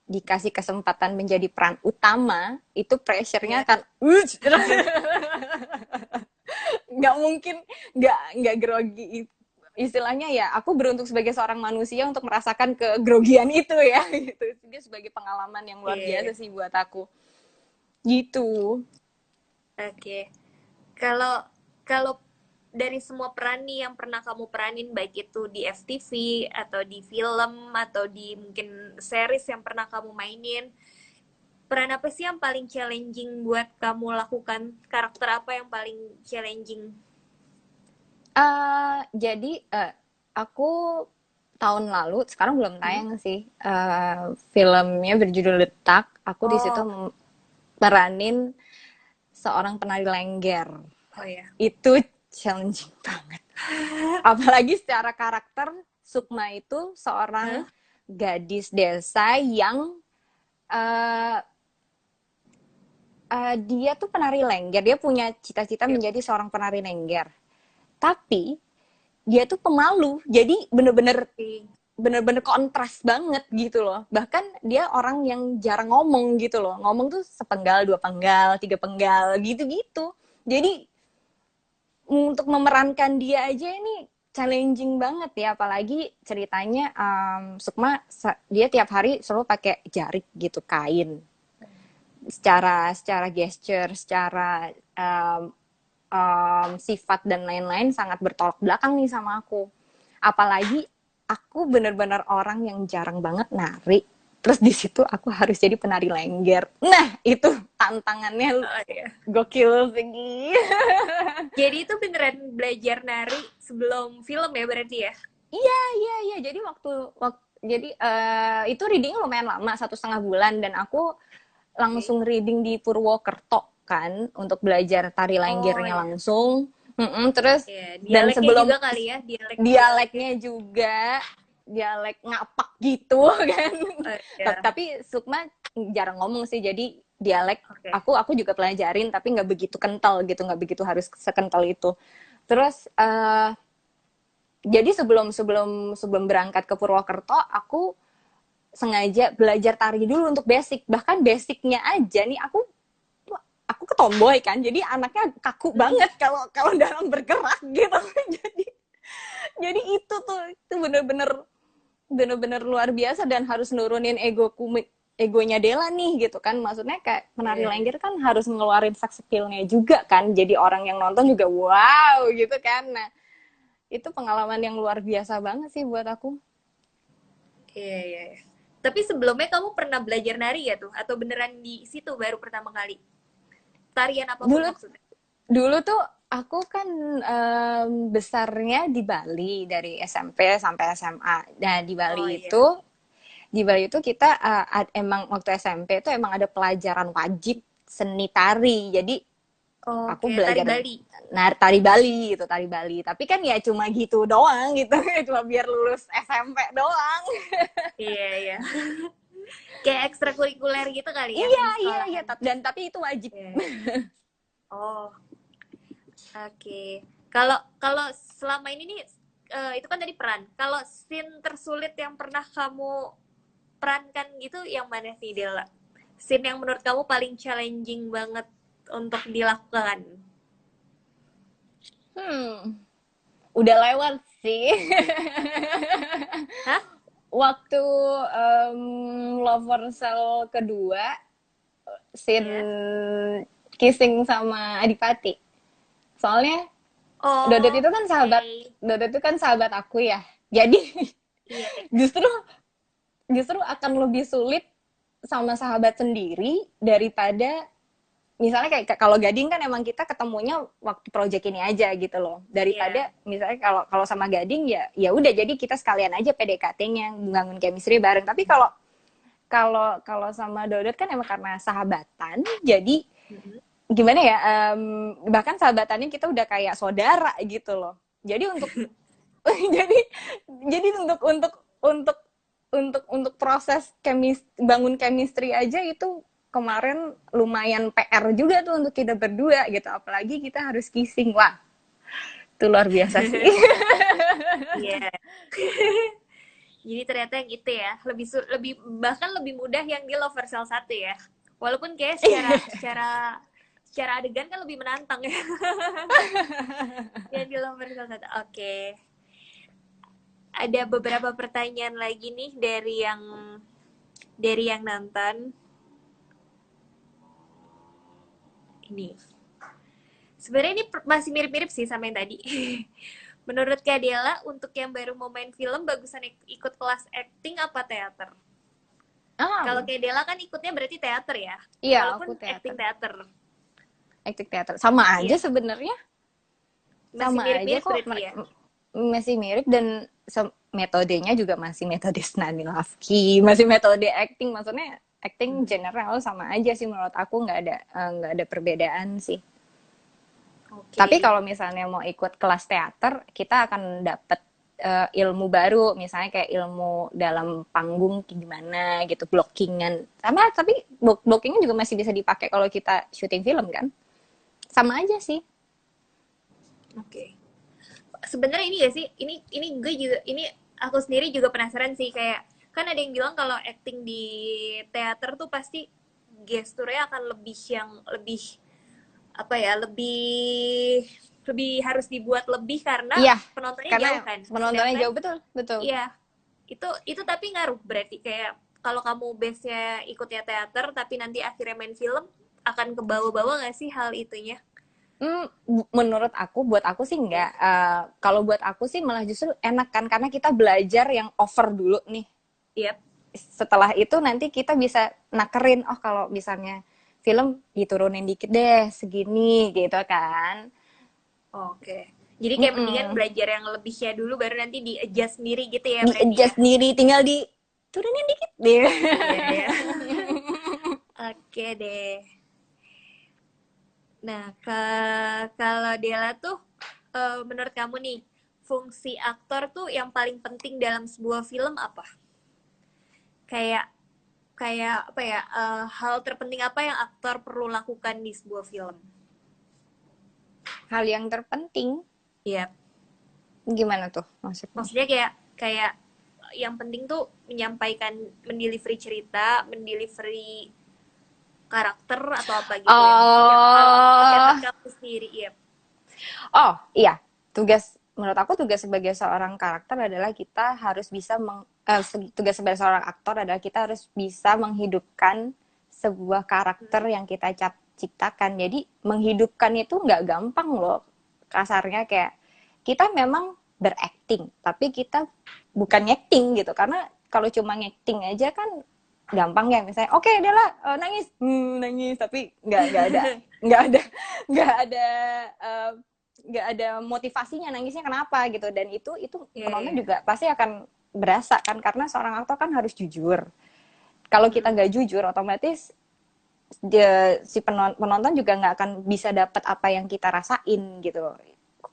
dikasih kesempatan menjadi peran utama, itu pressure-nya Iya. kan nggak mungkin nggak grogi. Istilahnya ya aku beruntung sebagai seorang manusia untuk merasakan kegrogian itu ya gitu. Dia sebagai pengalaman yang luar Iya. biasa sih buat aku gitu. Oke. Kalau kalau dari semua peran nih yang pernah kamu peranin, baik itu di FTV atau di film atau di mungkin series yang pernah kamu mainin, peran apa sih yang paling challenging buat kamu lakukan? Karakter apa yang paling challenging? Jadi aku tahun lalu, sekarang belum Hmm? tayang sih, filmnya berjudul Detak. Aku di situ Oh, meranin seorang penari lengger. oh ya. Itu challenging banget. Apalagi secara karakter, Sukma itu seorang Hah? gadis desa yang eh, dia tuh penari lengger. Dia punya cita-cita Yep. menjadi seorang penari lengger. Tapi dia tuh pemalu. Jadi bener-bener kontras banget gitu loh. Bahkan dia orang yang jarang ngomong gitu loh. Ngomong tuh sepenggal, dua penggal, tiga penggal gitu-gitu. Jadi untuk memerankan dia aja ini challenging banget ya, apalagi ceritanya Sukma dia tiap hari selalu pakai jarik gitu, kain, secara secara gesture, secara sifat dan lain-lain sangat bertolak belakang nih sama aku. Apalagi aku bener-bener orang yang jarang banget nari. Terus di situ aku harus jadi penari lengger. Nah, itu tantangannya Oh ya. gokil segi. Jadi itu beneran belajar nari sebelum film ya berarti ya? Iya, iya, iya. Jadi jadi itu reading lumayan lama, 1,5 bulan, dan aku Oke. langsung reading di Purwokerto kan untuk belajar tari Oh lenggernya ya. langsung. Terus Ya, dan dialeknya sebelum juga kali ya, dialek-dialeknya. dialeknya juga dialek ngapak gitu kan. Oh ya. Tapi Sukma jarang ngomong sih, jadi dialek Oke. aku juga pelajarin tapi nggak begitu kental gitu, nggak begitu harus sekental itu. Terus jadi sebelum sebelum sebelum berangkat ke Purwokerto, aku sengaja belajar tari dulu untuk basic. Bahkan basicnya aja nih, aku ketomboy kan, jadi anaknya kaku banget kalau kalau dalam bergerak gitu. jadi jadi itu bener-bener bener-bener luar biasa, dan harus nurunin egonya Dela nih gitu kan. Maksudnya kayak menari Iya. lengger kan harus ngeluarin sex skillnya juga kan, jadi orang yang nonton juga wow gitu kan. Nah, itu pengalaman yang luar biasa banget sih buat aku. Iya, iya, iya. Tapi sebelumnya kamu pernah belajar nari ya tuh? Atau beneran di situ baru pertama kali? Tarian apapun Dulu maksudnya. dulu tuh aku kan besarnya di Bali dari SMP sampai SMA. Nah, Oh iya. Di Bali itu kita emang waktu SMP itu emang ada pelajaran wajib seni tari. Jadi aku Oke, tari belajar Bali. tari Bali gitu, tari Bali. Tapi kan ya cuma gitu doang gitu, cuma biar lulus SMP doang. Iya, iya. Kayak ekstrakurikuler gitu kali ya Iya, di iya, iya. sekolahan. Dan tapi itu wajib. Iya. Oh, oke. Kalau kalau selama ini nih itu kan tadi peran. Kalau scene tersulit yang pernah kamu perankan gitu yang mana sih Dela? Scene yang menurut kamu paling challenging banget untuk dilakukan? Hmm, udah lewat sih. Hah? Waktu Lover Cell kedua, Iya. scene kissing sama Adipati. Soalnya Dodot itu kan Oke. sahabat aku ya. Jadi Iya. justru justru akan lebih sulit sama sahabat sendiri daripada misalnya kayak kalau Gading kan emang kita ketemunya waktu project ini aja gitu loh. Iya. Daripada misalnya kalau kalau sama Gading ya ya udah, jadi kita sekalian aja PDKT-nya membangun chemistry bareng. Tapi kalau kalau kalau sama Dodot kan emang karena sahabatan, jadi Mhm. gimana ya, bahkan sahabatannya kita udah kayak saudara gitu loh. Jadi untuk jadi jadi untuk untuk proses bangun chemistry aja itu kemarin lumayan PR juga tuh untuk kita berdua gitu, apalagi kita harus kissing. Wah, itu luar biasa sih. Iya. Jadi ternyata yang itu ya, lebih bahkan lebih mudah yang di Lover Cell 1 ya. Walaupun kayak secara secara secara adegan kan lebih menantang ya. Yang di Lover Cell 1. Oke. Ada beberapa pertanyaan lagi nih dari yang nonton. Ini. Sebenarnya ini masih mirip-mirip sih sama yang tadi. Menurut Kak Dela, untuk yang baru mau main film, bagusan ikut kelas acting apa teater? Kalau Ah, Kak Dela kan ikutnya berarti teater ya, iya walaupun aku teater, acting teater. acting teater. Sama aja Iya, sebenarnya, masih sama aja mirip-mirip kok. berarti ya. Masih mirip dan metodenya juga masih metode Stanislavski, masih metode acting. Maksudnya acting Hmm. general sama aja sih menurut aku, nggak ada perbedaan sih. Tapi Oke. kalau misalnya mau ikut kelas teater, kita akan dapat ilmu baru, misalnya kayak ilmu dalam panggung gimana gitu, blockingan. Sama, tapi blockingnya juga masih bisa dipakai kalau kita syuting film kan? Sama aja sih. Oke. Sebenarnya ini ya sih, ini gue juga, ini aku sendiri juga penasaran sih, kayak kan ada yang bilang kalau acting di teater tuh pasti gesturnya akan lebih yang lebih apa ya, lebih lebih harus dibuat lebih karena Iya, penontonnya karena jauh kan. penontonnya Sedangkan jauh, betul, betul. iya, itu tapi ngaruh berarti kayak kalau kamu base-nya ikutnya teater tapi nanti akhirnya main film akan ke bawah-bawah nggak sih hal itunya? Menurut aku, buat aku sih Iya. enggak. Kalau buat aku sih malah justru enak kan, karena kita belajar yang over dulu nih. Yep. Setelah itu nanti kita bisa nakerin, oh kalau misalnya film diturunin dikit deh, segini gitu kan. Oke. Jadi kayak mendingan Mm-mm. belajar yang lebihnya dulu baru nanti di adjust sendiri gitu ya Di berarti ya. adjust sendiri, tinggal diturunin dikit deh. Iya ya. Oke deh. Nah, kalau Dela tuh menurut kamu nih, fungsi aktor tuh yang paling penting dalam sebuah film apa? Kayak kayak apa ya? Hal terpenting apa yang aktor perlu lakukan di sebuah film? Hal yang terpenting, Iya, gimana tuh maksudnya? maksudnya kayak kayak yang penting tuh menyampaikan, mendelivery cerita, mendelivery karakter atau apa gitu yang kalau Oh, pendapat kamu sendiri, iya. oh iya, menurut aku tugas sebagai seorang karakter adalah kita harus bisa tugas sebagai seorang aktor adalah kita harus bisa menghidupkan sebuah karakter Hmm. yang kita ciptakan. Jadi menghidupkan itu nggak gampang loh. Kasarnya kayak kita memang berakting, tapi kita bukan acting gitu. Karena kalau cuma acting aja kan gampang ya, misalnya oke, okay, adalah nangis, nangis, tapi nggak ada nggak ada nggak ada eh, nggak ada motivasinya nangisnya kenapa gitu, dan itu Iya, penonton iya. juga pasti akan berasa kan, karena seorang aktor kan harus jujur. Kalau kita Hmm. nggak jujur, otomatis si penonton juga nggak akan bisa dapat apa yang kita rasain gitu.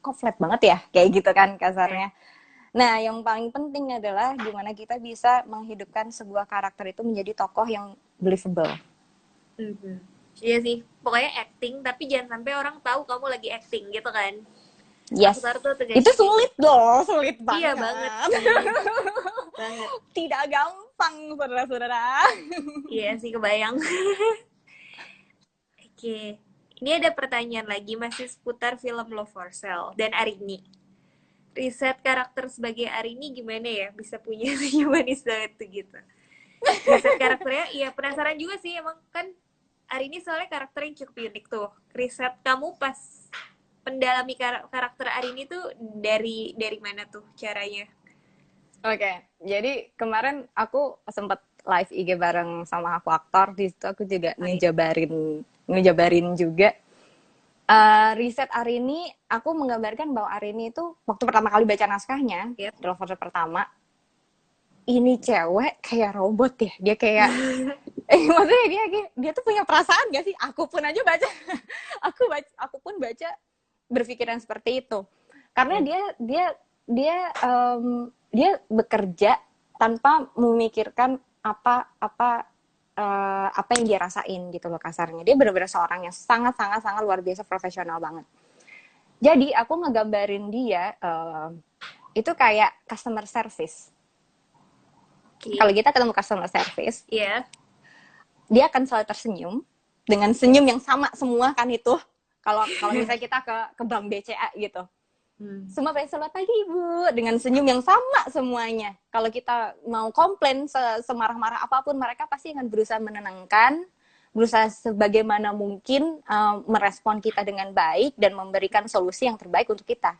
Kok flat banget ya kayak gitu kan Oke. kasarnya. Nah, yang paling penting adalah gimana kita bisa menghidupkan sebuah karakter itu menjadi tokoh yang believable. Mhm. Iya sih, pokoknya acting tapi jangan sampai orang tahu kamu lagi acting gitu kan. Yes, Aktor tuh itu tugasnya kayak sulit gitu. loh, sulit Iya banget banget. sih, banget. Tidak gampang, saudara-saudara. Iya sih kebayang. Oke, ini ada pertanyaan lagi masih seputar film Love for Sale dan Arini. Riset karakter sebagai Arini gimana ya bisa punya senyum manis banget tuh gitu. Riset karakternya, iya penasaran juga sih emang kan Arini soalnya karakter yang cukup unik tuh. Riset kamu pas pendalami karakter Arini tuh dari mana tuh caranya? Oke, jadi kemarin aku sempat live IG bareng sama aku aktor, di situ aku juga Oh iya. ngejabarin juga. Riset Arini, aku menggambarkan bahwa Arini itu waktu pertama kali baca naskahnya, Yep. dalam fase pertama, ini cewek kayak robot ya, dia kayak maksudnya dia tuh punya perasaan gak sih? Aku pun aja baca, aku pun baca berpikiran seperti itu, karena Yep. dia dia bekerja tanpa memikirkan apa yang dia rasain gitu loh, kasarnya dia benar-benar seorang yang sangat sangat sangat luar biasa profesional banget. Jadi aku ngegambarin dia itu kayak customer service. Kalau Oke. kita ketemu customer service, Iya. dia akan selalu tersenyum dengan senyum yang sama semua kan itu. Kalau misalnya kita ke bank BCA gitu, Hmm. semua baik, selamat pagi ibu, dengan senyum yang sama semuanya. Kalau kita mau komplain semarah-marah apapun, mereka pasti akan berusaha menenangkan, berusaha sebagaimana mungkin merespon kita dengan baik dan memberikan solusi yang terbaik untuk kita.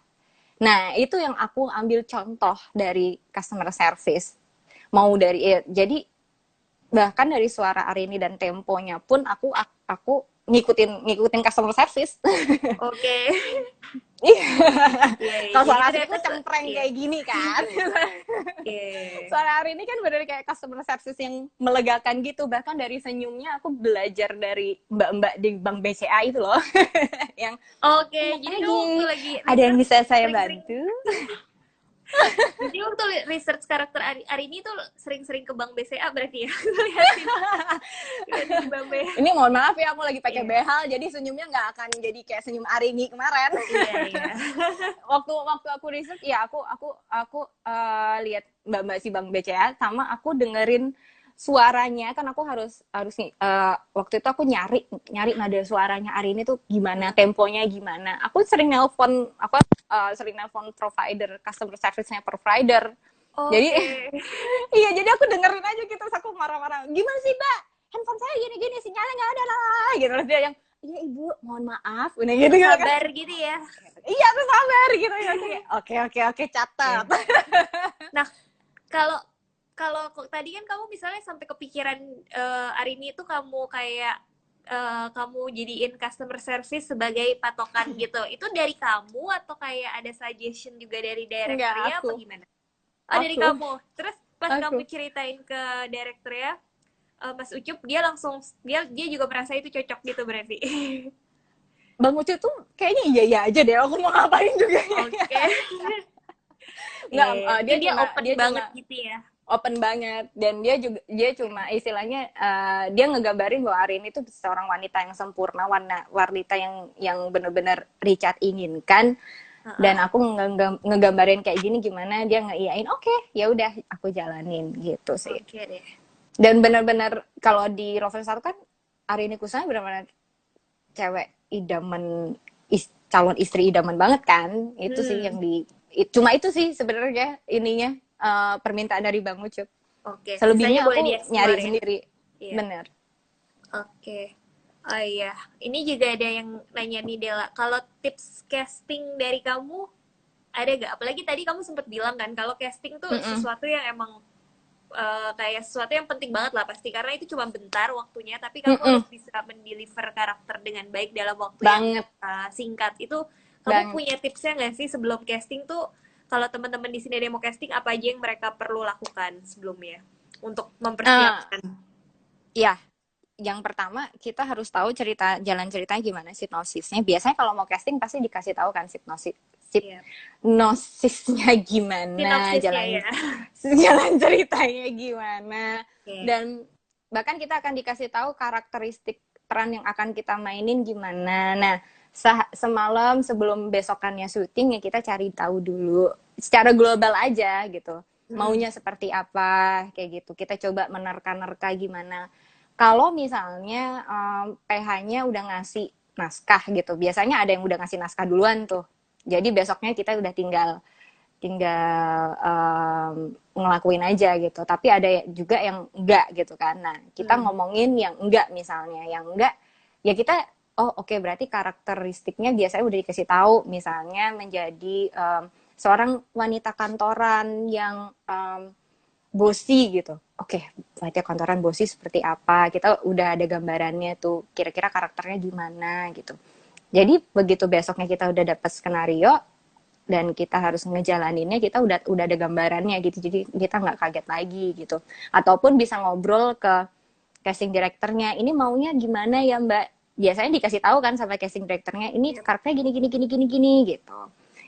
Nah, itu yang aku ambil contoh dari customer service. Mau dari jadi bahkan dari suara Arini dan temponya pun aku ngikutin customer service. Oke. Iya. Iya, iya. Kalau Jadi suara Arini ternyata tuh cempreng iya. kayak gini kan. Iya. Suara Arini kan bener kayak customer service yang melegakan gitu. Bahkan dari senyumnya aku belajar dari mbak-mbak di Bank BCA itu loh. Yang Oke, selamat jadi kamu pagi, waktu lagi ada yang research bisa saya sering-sering. bantu? Jadi waktu research karakter Arini tuh sering-sering ke Bank BCA berarti ya. Liatin Bank BCA. Ini mohon maaf ya, aku lagi pakai Iya. behal, jadi senyumnya nggak akan jadi kayak senyum Arini kemarin. Iya, iya. waktu aku research ya aku lihat mbak-mbak si Bank BCA sama aku dengerin suaranya kan aku harus waktu itu aku nyari nada suaranya Arini tuh gimana, temponya gimana. Aku sering nelpon provider, customer service-nya provider. Jadi Oke. iya, jadi aku dengerin aja gitu, terus aku marah-marah. Gimana sih, Mbak? Handphone saya gini-gini, sinyalnya nggak ada lah. Gitu. Terus dia yang, iya Ibu, mohon maaf. Udah gitu, gitu kan. Sabar gitu ya. Iya, tuh sabar gitu. Oke, catat. Nah, kalau kalau tadi kan kamu misalnya sampai kepikiran Arini itu kamu kayak kamu jadiin customer service sebagai patokan gitu. Itu dari kamu atau kayak ada suggestion juga dari Enggak, direkturnya apa aku. gimana? Oh, dari kamu. Terus pas kamu Aku. ceritain ke direkturnya, Mas Ucup, dia langsung dia juga merasa itu cocok gitu berarti. Bang Ucu tuh kayaknya iya-iya aja deh, aku mau ngapain juga. Oke. Enggak, Berarti dia open dia banget cuma gitu ya. open banget, dan dia cuma istilahnya dia ngegambarin bahwa Arini itu seorang wanita yang sempurna, wanita yang benar-benar Richard inginkan. Dan aku ngegambarin kayak gini, gimana dia ngeiyain, oke, ya udah aku jalanin gitu sih. Oke deh. Dan benar-benar kalau di Rover 1 kan Arini Kusuma benar-benar cewek idaman, calon istri idaman banget kan. Itu sih yang cuma itu sih sebenarnya ininya, permintaan dari Bang Ucup. Oke, sisanya Selebihnya boleh aku nyari dieksplor ya. sendiri. Iya. Bener. Oke. Oh iya, ini juga ada yang nanya nih Dela. Kalau tips casting dari kamu ada gak? Apalagi tadi kamu sempat bilang kan kalau casting tuh sesuatu yang emang kayak sesuatu yang penting banget lah pasti, karena itu cuma bentar waktunya, tapi kamu harus bisa mendeliver karakter dengan baik dalam waktu Banget. yang singkat. Itu kamu punya tipsnya nggak sih sebelum casting tuh? Kalau teman-teman di sini ada yang mau casting, apa aja yang mereka perlu lakukan sebelumnya untuk mempersiapkan? Ya, yang pertama kita harus tahu jalan ceritanya gimana, hipnosisnya. Biasanya kalau mau casting pasti dikasih tahu kan hipnosisnya gimana, jalan ceritanya gimana. Dan bahkan kita akan dikasih tahu karakteristik peran yang akan kita mainin gimana. Nah, semalam sebelum besokannya syuting ya kita cari tahu dulu secara global aja gitu. Maunya seperti apa kayak gitu. Kita coba menerka-nerka gimana. Kalau misalnya PH-nya udah ngasih naskah gitu, biasanya ada yang udah ngasih naskah duluan tuh. Jadi besoknya kita udah tinggal ngelakuin aja gitu. Tapi ada juga yang enggak gitu kan. Nah, kita ngomongin yang enggak misalnya. Yang enggak, ya kita, oke, berarti karakteristiknya biasanya udah dikasih tahu. Misalnya menjadi seorang wanita kantoran yang bossy gitu. Oke, wanita kantoran bossy seperti apa? Kita udah ada gambarannya tuh, kira-kira karakternya gimana gitu. Jadi begitu besoknya kita udah dapet skenario dan kita harus ngejalaninnya, kita udah ada gambarannya gitu. Jadi kita nggak kaget lagi gitu. Ataupun bisa ngobrol ke casting directornya, ini maunya gimana ya Mbak? Biasanya dikasih tahu kan sama casting directornya, ini karakternya gini gitu.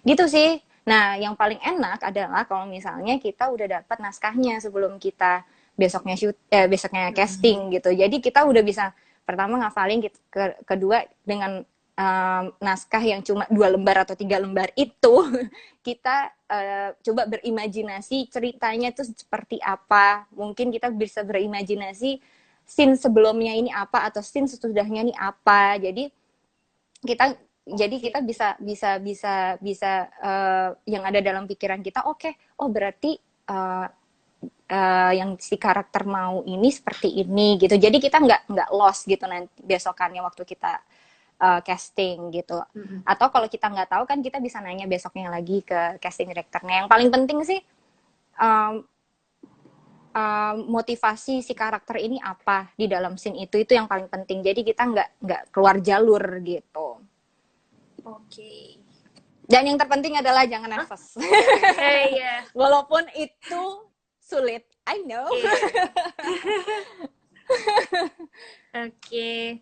Gitu sih. Nah, yang paling enak adalah kalau misalnya kita udah dapat naskahnya sebelum kita besoknya casting gitu. Jadi kita udah bisa pertama ngafalin, kedua dengan naskah yang cuma 2 lembar atau 3 lembar itu kita coba berimajinasi ceritanya tuh seperti apa. Mungkin kita bisa berimajinasi scene sebelumnya ini apa atau scene sesudahnya ini apa. Jadi kita bisa yang ada dalam pikiran kita, berarti yang si karakter mau ini seperti ini gitu. Jadi kita nggak lost gitu nanti besokannya waktu kita casting gitu. Mm-mm. Atau kalau kita nggak tahu kan kita bisa nanya besoknya lagi ke casting directornya. Yang paling penting sih um, motivasi si karakter ini apa di dalam scene itu yang paling penting. Jadi kita nggak keluar jalur gitu. Oke. Dan yang terpenting adalah jangan Hah? nervous. Iya. Walaupun itu sulit, I know. Iya. Oke.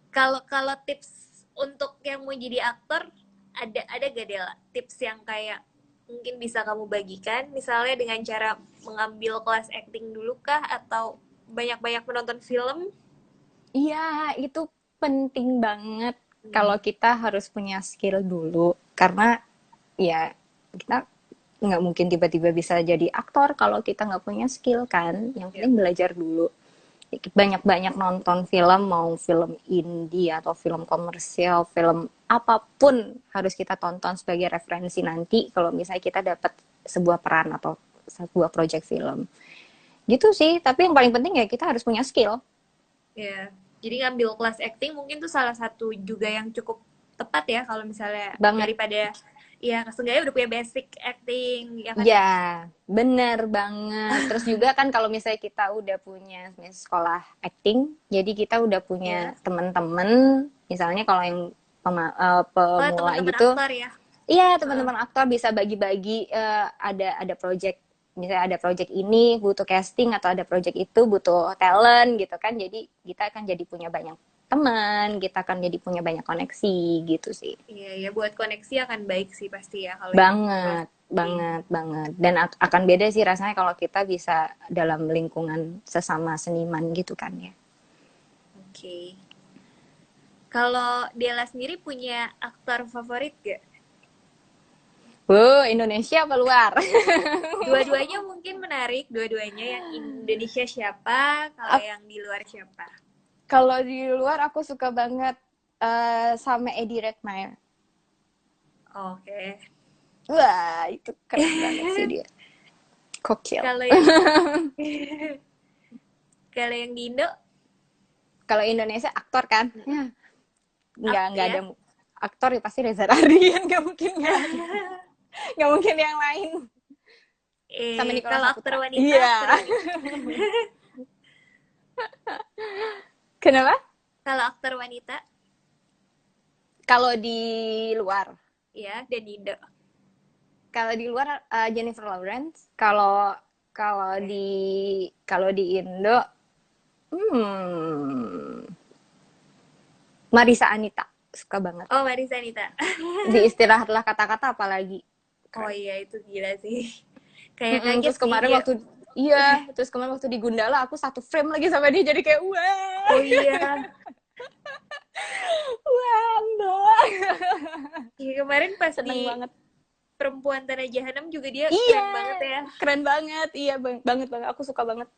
Kalau kalau tips untuk yang mau jadi aktor, ada gak Dela tips yang kayak mungkin bisa kamu bagikan, misalnya dengan cara mengambil kelas acting dulu kah, atau banyak-banyak menonton film? Iya, itu penting banget Hmm. kalau kita harus punya skill dulu. Karena ya kita nggak mungkin tiba-tiba bisa jadi aktor kalau kita nggak punya skill kan. Yang Yep. penting belajar dulu. Banyak-banyak nonton film, mau film indie atau film komersial, film apapun harus kita tonton sebagai referensi nanti kalau misalnya kita dapat sebuah peran atau sebuah project film. Gitu sih, tapi yang paling penting ya kita harus punya skill. Ya, jadi ngambil kelas acting mungkin tuh salah satu juga yang cukup tepat ya, kalau misalnya Banget. daripada ya seenggaknya udah punya basic acting ya kan. Ya, bener banget. Terus juga kan kalau misalnya kita udah punya sekolah acting, jadi kita udah punya Ya. teman-teman, misalnya kalau yang Oh, pemula teman-teman gitu, aktor ya. iya Heeh. teman-teman aktor bisa bagi-bagi ada project, misalnya ada project ini butuh casting atau ada project itu butuh talent gitu kan. Jadi kita akan jadi punya banyak teman, kita akan jadi punya banyak koneksi gitu sih. Iya, ya buat koneksi akan baik sih pasti ya kalau yang kelas Banget, acting. banget, banget. Dan akan beda sih rasanya kalau kita bisa dalam lingkungan sesama seniman gitu kan ya. Oke. Kalau Dela sendiri punya aktor favorit gak? Indonesia apa luar? Dua-duanya mungkin menarik, dua-duanya. Yang Indonesia siapa, kalau yang di luar siapa? Kalau di luar aku suka banget sama Eddie Redmayne. Oke. Wah, itu keren banget sih dia. Kokil. Kalau yang kalau yang di Indo, Kalau Indonesia aktor kan? Ya, nggak ada ya. aktor ya pasti Reza Rahardian, nggak mungkin nggak ada. Nggak mungkin yang lain. Sama Nicholas Kalau aktor Saputra. wanita, aktor Iya. wanita. Kenapa? Kalau aktor wanita, Kalau di luar. ya, dan di Indo. Kalau di luar Jennifer Lawrence. Kalau kalau Oke. di Indo, hmm, Marisa Anita suka banget. Oh, Marisa Anita. Di Istirahatlah Kata-kata apalagi Oh keren. iya, itu gila sih. Kayak kaget Terus sih kemarin dia. waktu iya, terus kemarin waktu di Gundala aku satu frame lagi sama dia jadi kayak wah, Oh iya. wah, mbak. Iya, kemarin pas Seneng di banget. Perempuan Tanah Jahanam juga dia Iya, keren banget ya. keren banget. Iya, banget banget. Aku suka banget.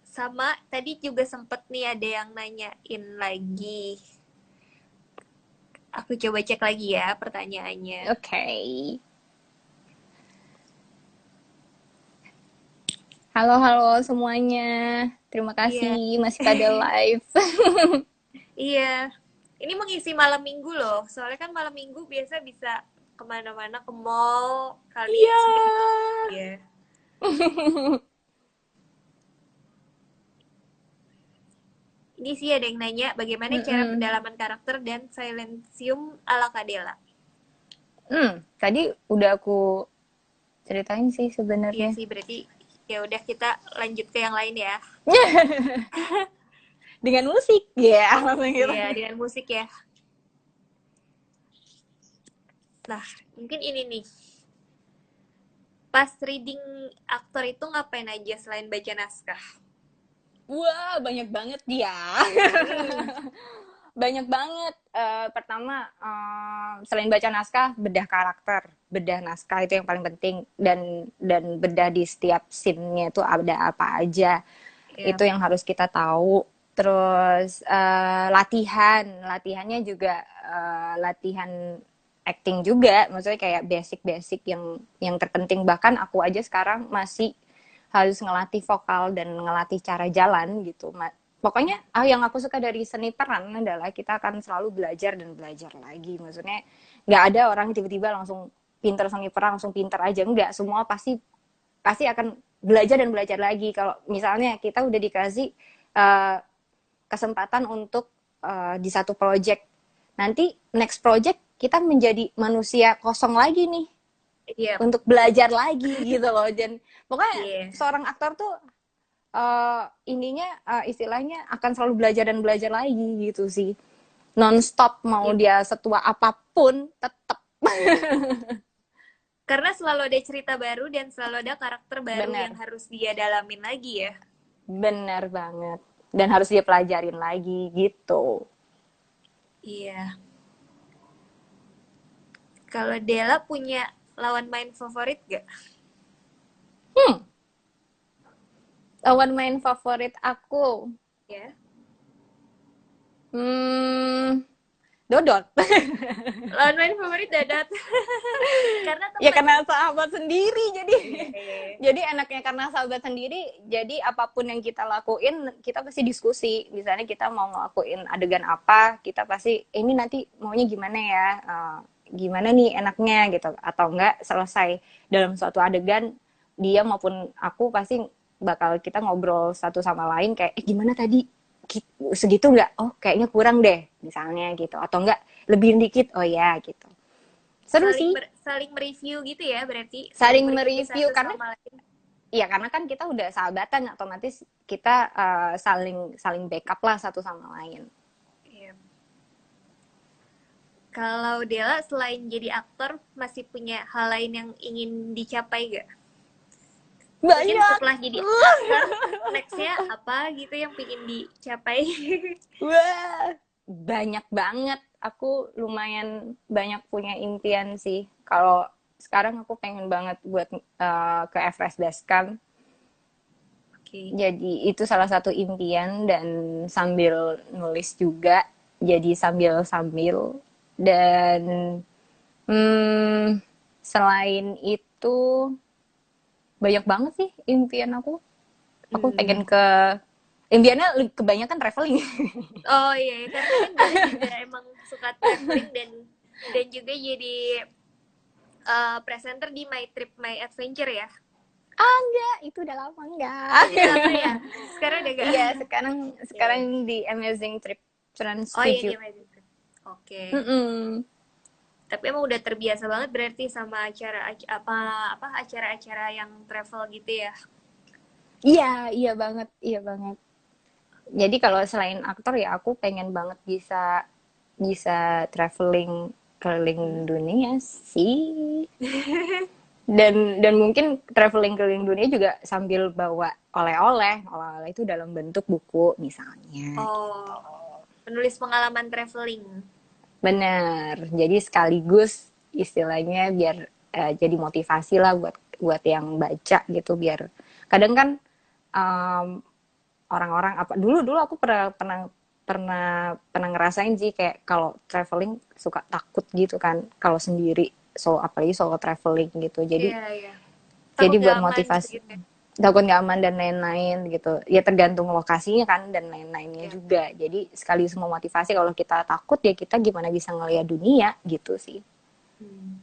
Sama tadi juga sempet nih ada yang nanyain lagi. Aku coba cek lagi ya pertanyaannya. Oke. Okay. Halo, halo semuanya. Terima Iya, kasih masih pada live. iya. Ini mengisi malam minggu loh. Soalnya kan malam minggu biasa bisa kemana-mana ke mall. Kali Iya. sebenarnya. Iya. Ini sih ada yang nanya bagaimana cara Mm-mm. pendalaman karakter dan silencium ala Kadela. Tadi udah aku ceritain sih Iya sebenarnya. sih, berarti ya udah kita lanjut ke yang lain ya. Dengan musik, ya, yeah, langsung gitu. Iya, dengan musik ya. Nah, mungkin ini nih. Pas reading aktor itu ngapain aja selain baca naskah? Wah, banyak banget dia. Hmm. Banyak banget. Pertama, selain baca naskah, bedah karakter, bedah naskah itu yang paling penting dan bedah di setiap scene-nya itu ada apa aja. Ya. Itu yang harus kita tahu. Terus latihannya juga latihan acting juga, maksudnya kayak basic-basic yang terpenting. Bahkan aku aja sekarang masih harus ngelatih vokal dan ngelatih cara jalan gitu. Pokoknya yang aku suka dari seni peran adalah kita akan selalu belajar dan belajar lagi. Maksudnya nggak ada orang tiba-tiba langsung pinter seni peran langsung pinter aja, enggak. Semua pasti pasti akan belajar dan belajar lagi. Kalau misalnya kita udah dikasih uh, kesempatan untuk di satu project, nanti next project kita menjadi manusia kosong lagi nih Iya. untuk belajar lagi gitu loh. Dan pokoknya Iya. seorang aktor tuh ininya istilahnya akan selalu belajar dan belajar lagi gitu sih, non-stop, mau Iya. dia setua apapun tetap. Karena selalu ada cerita baru dan selalu ada karakter baru yang Bener, harus dia dalamin lagi ya. bener banget, dan harus dia pelajarin lagi gitu. Iya. Kalau Della punya lawan main favorit gak? Lawan main favorit aku, Ya. hmm, Dodot. Lawan main favorit Dadat. Karena Ya temen. karena sahabat sendiri, jadi Iya, iya, iya. jadi enaknya karena sahabat sendiri, jadi apapun yang kita lakuin kita pasti diskusi. Misalnya kita mau ngelakuin adegan apa, kita pasti ini nanti maunya gimana ya, gimana nih enaknya gitu, atau enggak selesai dalam suatu adegan, dia maupun aku pasti bakal kita ngobrol satu sama lain kayak gimana tadi, segitu nggak, oh kayaknya kurang deh misalnya gitu, atau enggak lebih dikit, oh ya gitu. Seru Saling sih, saling mereview gitu ya, berarti saling saling mereview mereview satu karena sama lain. ya karena kan kita udah sahabatan, otomatis kita saling saling backup lah satu sama lain. Iya. Kalau Della selain jadi aktor masih punya hal lain yang ingin dicapai gak? Mungkin Banyak. setelah jadi aktor, nextnya apa gitu yang ingin dicapai? Wah, banyak banget. Aku lumayan banyak punya impian sih. Kalau sekarang aku pengen banget buat ke Everest Base Camp. Oke. Jadi itu salah satu impian, dan sambil nulis juga. Jadi sambil-sambil, dan selain itu banyak banget sih impian aku. Aku pengen Hmm. ke, impiannya kebanyakan traveling. Oh iya, karena kan Della juga emang suka traveling dan juga jadi presenter di My Trip My Adventure ya. Ah, enggak, itu udah lama enggak. Oh udah lama ya. Sekarang udah gak? Iya, sekarang Iya. sekarang di Amazing Trip Trans Oh iya 7. di My Trip. Oke. Mm-mm. Tapi emang udah terbiasa banget berarti sama apa acara-acara yang travel gitu ya. Iya, iya banget, iya banget. Jadi kalau selain aktor ya aku pengen banget bisa bisa traveling keliling Hmm. dunia sih. Dan mungkin traveling keliling dunia juga sambil bawa oleh-oleh. Oleh-oleh itu dalam bentuk buku misalnya. Oh, penulis pengalaman traveling. Bener. Jadi sekaligus istilahnya biar jadi motivasi lah buat buat yang baca gitu, biar kadang kan um, orang-orang apa, dulu dulu aku pernah pernah pernah pernah ngerasain sih kayak kalau traveling suka takut gitu kan kalau sendiri, so apalagi solo traveling gitu. Iya, iya. Jadi Takut gak buat aman motivasi, gitu ya. takut nggak aman dan lain-lain gitu ya, tergantung lokasinya kan dan lain-lainnya Iya. juga. Jadi sekali semua motivasi, kalau kita takut ya kita gimana bisa ngeliat dunia gitu sih. Hmm.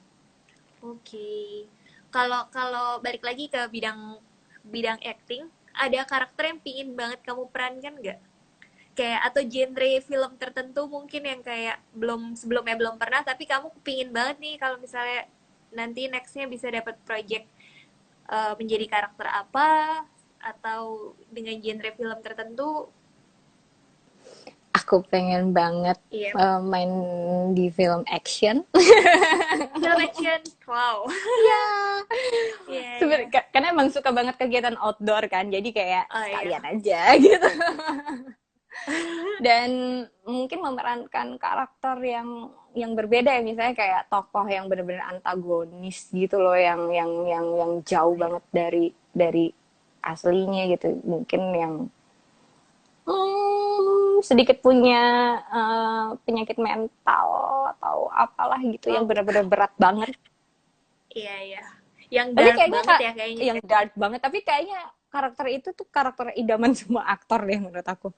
Oke. Kalau kalau balik lagi ke bidang bidang acting, ada karakter yang pingin banget kamu perankan nggak? Kayak atau genre film tertentu mungkin yang kayak sebelumnya belum pernah tapi kamu pingin banget nih kalau misalnya nanti nextnya bisa dapat project menjadi karakter apa atau dengan genre film tertentu. Aku pengen banget Iya. main di film action. Film action. Wow. Ya, Iya, iya. karena emang suka banget kegiatan outdoor kan, jadi kayak Oh iya. sekalian aja gitu. Dan mungkin memerankan karakter yang berbeda ya, misalnya kayak tokoh yang benar-benar antagonis gitu loh, yang jauh Oh iya. banget dari aslinya gitu, mungkin yang sedikit punya penyakit mental atau apalah gitu yang Wow. benar-benar berat banget. Iya, iya. Yang Tapi dark kayaknya banget ya kayaknya. yang dark banget. Tapi kayaknya karakter itu tuh karakter idaman semua aktor deh menurut aku.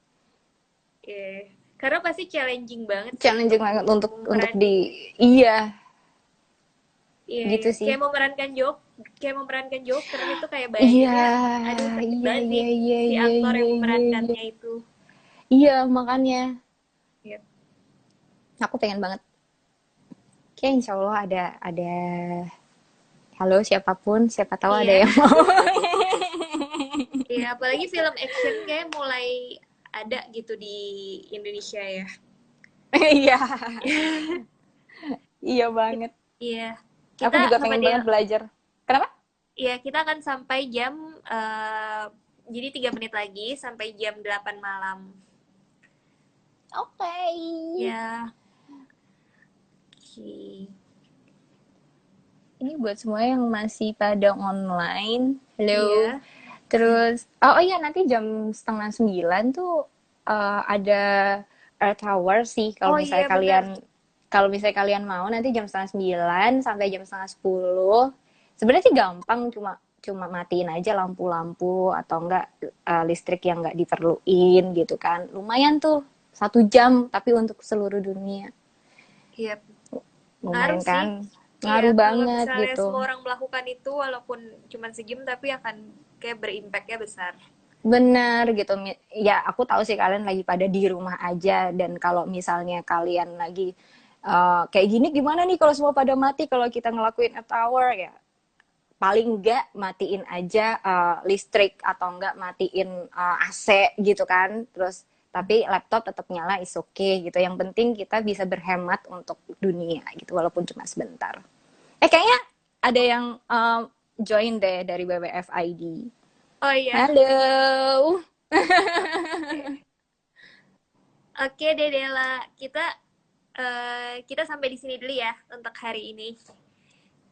Iya. Karena pasti challenging banget sih Challenging banget untuk memeran. di iya Iya, gitu iya. sih. Kayak memerankan Joker itu kayak Iya, bayanginnya, aduh sakit iya, banget sih iya, iya, si iya, aktor iya, yang iya, iya. memerankannya itu. Iya, makanya Iya. aku pengen banget. Kayak insya Allah ada halo siapapun, siapa tahu ada Iya, yang mau. iya. Apalagi film action kayak mulai ada gitu di Indonesia ya. Iya, iya banget. Iya. Aku Kita juga sama pengen dia, banget belajar. Kenapa? ya kita akan sampai jam, jadi 3 menit lagi sampai jam 8 malam. Oke. Ya, oke. Ini buat semua yang masih pada online. Halo. Iya. Terus, oh iya nanti jam setengah 9 tuh ada Earth Hour sih. Oh iya bener. Kalau misalnya kalian mau nanti jam setengah 9 sampai jam setengah 10. Sebenarnya sih gampang, cuma cuma matiin aja lampu-lampu atau enggak listrik yang enggak diperluin gitu kan. Lumayan tuh 1 jam tapi untuk seluruh dunia. Iya, ngaruh Lumayan sih. kan? Iya, Ngaruh kalau banget misalnya gitu. semua orang melakukan itu walaupun cuma sejam tapi akan kayak berimpactnya besar. Bener gitu. Ya, aku tahu sih kalian lagi pada di rumah aja dan kalau misalnya kalian lagi kayak gini gimana nih kalau semua pada mati kalau kita ngelakuin a tower ya paling enggak matiin aja listrik atau enggak matiin AC gitu kan. Terus tapi laptop tetap nyala is okay gitu. Yang penting kita bisa berhemat untuk dunia gitu walaupun cuma sebentar. Kayaknya ada yang join deh dari WWF ID. Oh iya, Halo. oke. Oke deh Dela, kita sampai di sini dulu ya untuk hari ini.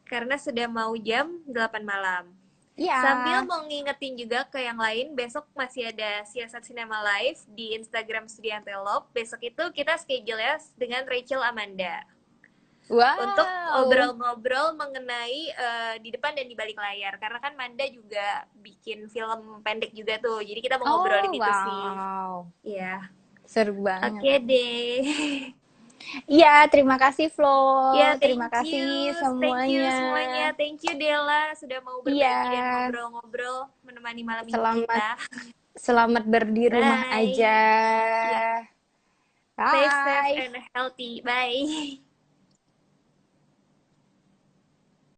Karena sudah mau jam 8 malam. Sambil Ya. mau ngingetin juga ke yang lain, besok masih ada Siasat Cinema Live di Instagram Studio Antelope. Besok itu kita schedule ya dengan Rachel Amanda untuk Wow. ngobrol-ngobrol mengenai di depan dan di balik layar. Karena kan Manda juga bikin film pendek juga tuh. Jadi kita mau ngobrolin Oh, itu sih. wow. Iya. Seru banget. Oke deh. Iya, terima kasih Flo. Ya, Terima kasih thank you semuanya. semuanya. Thank you Dela sudah mau Iya, berbagi dan ngobrol-ngobrol menemani malam minggu selamat kita. selamat di rumah Bye. aja. Ya, stay safe Bye. and healthy. Bye.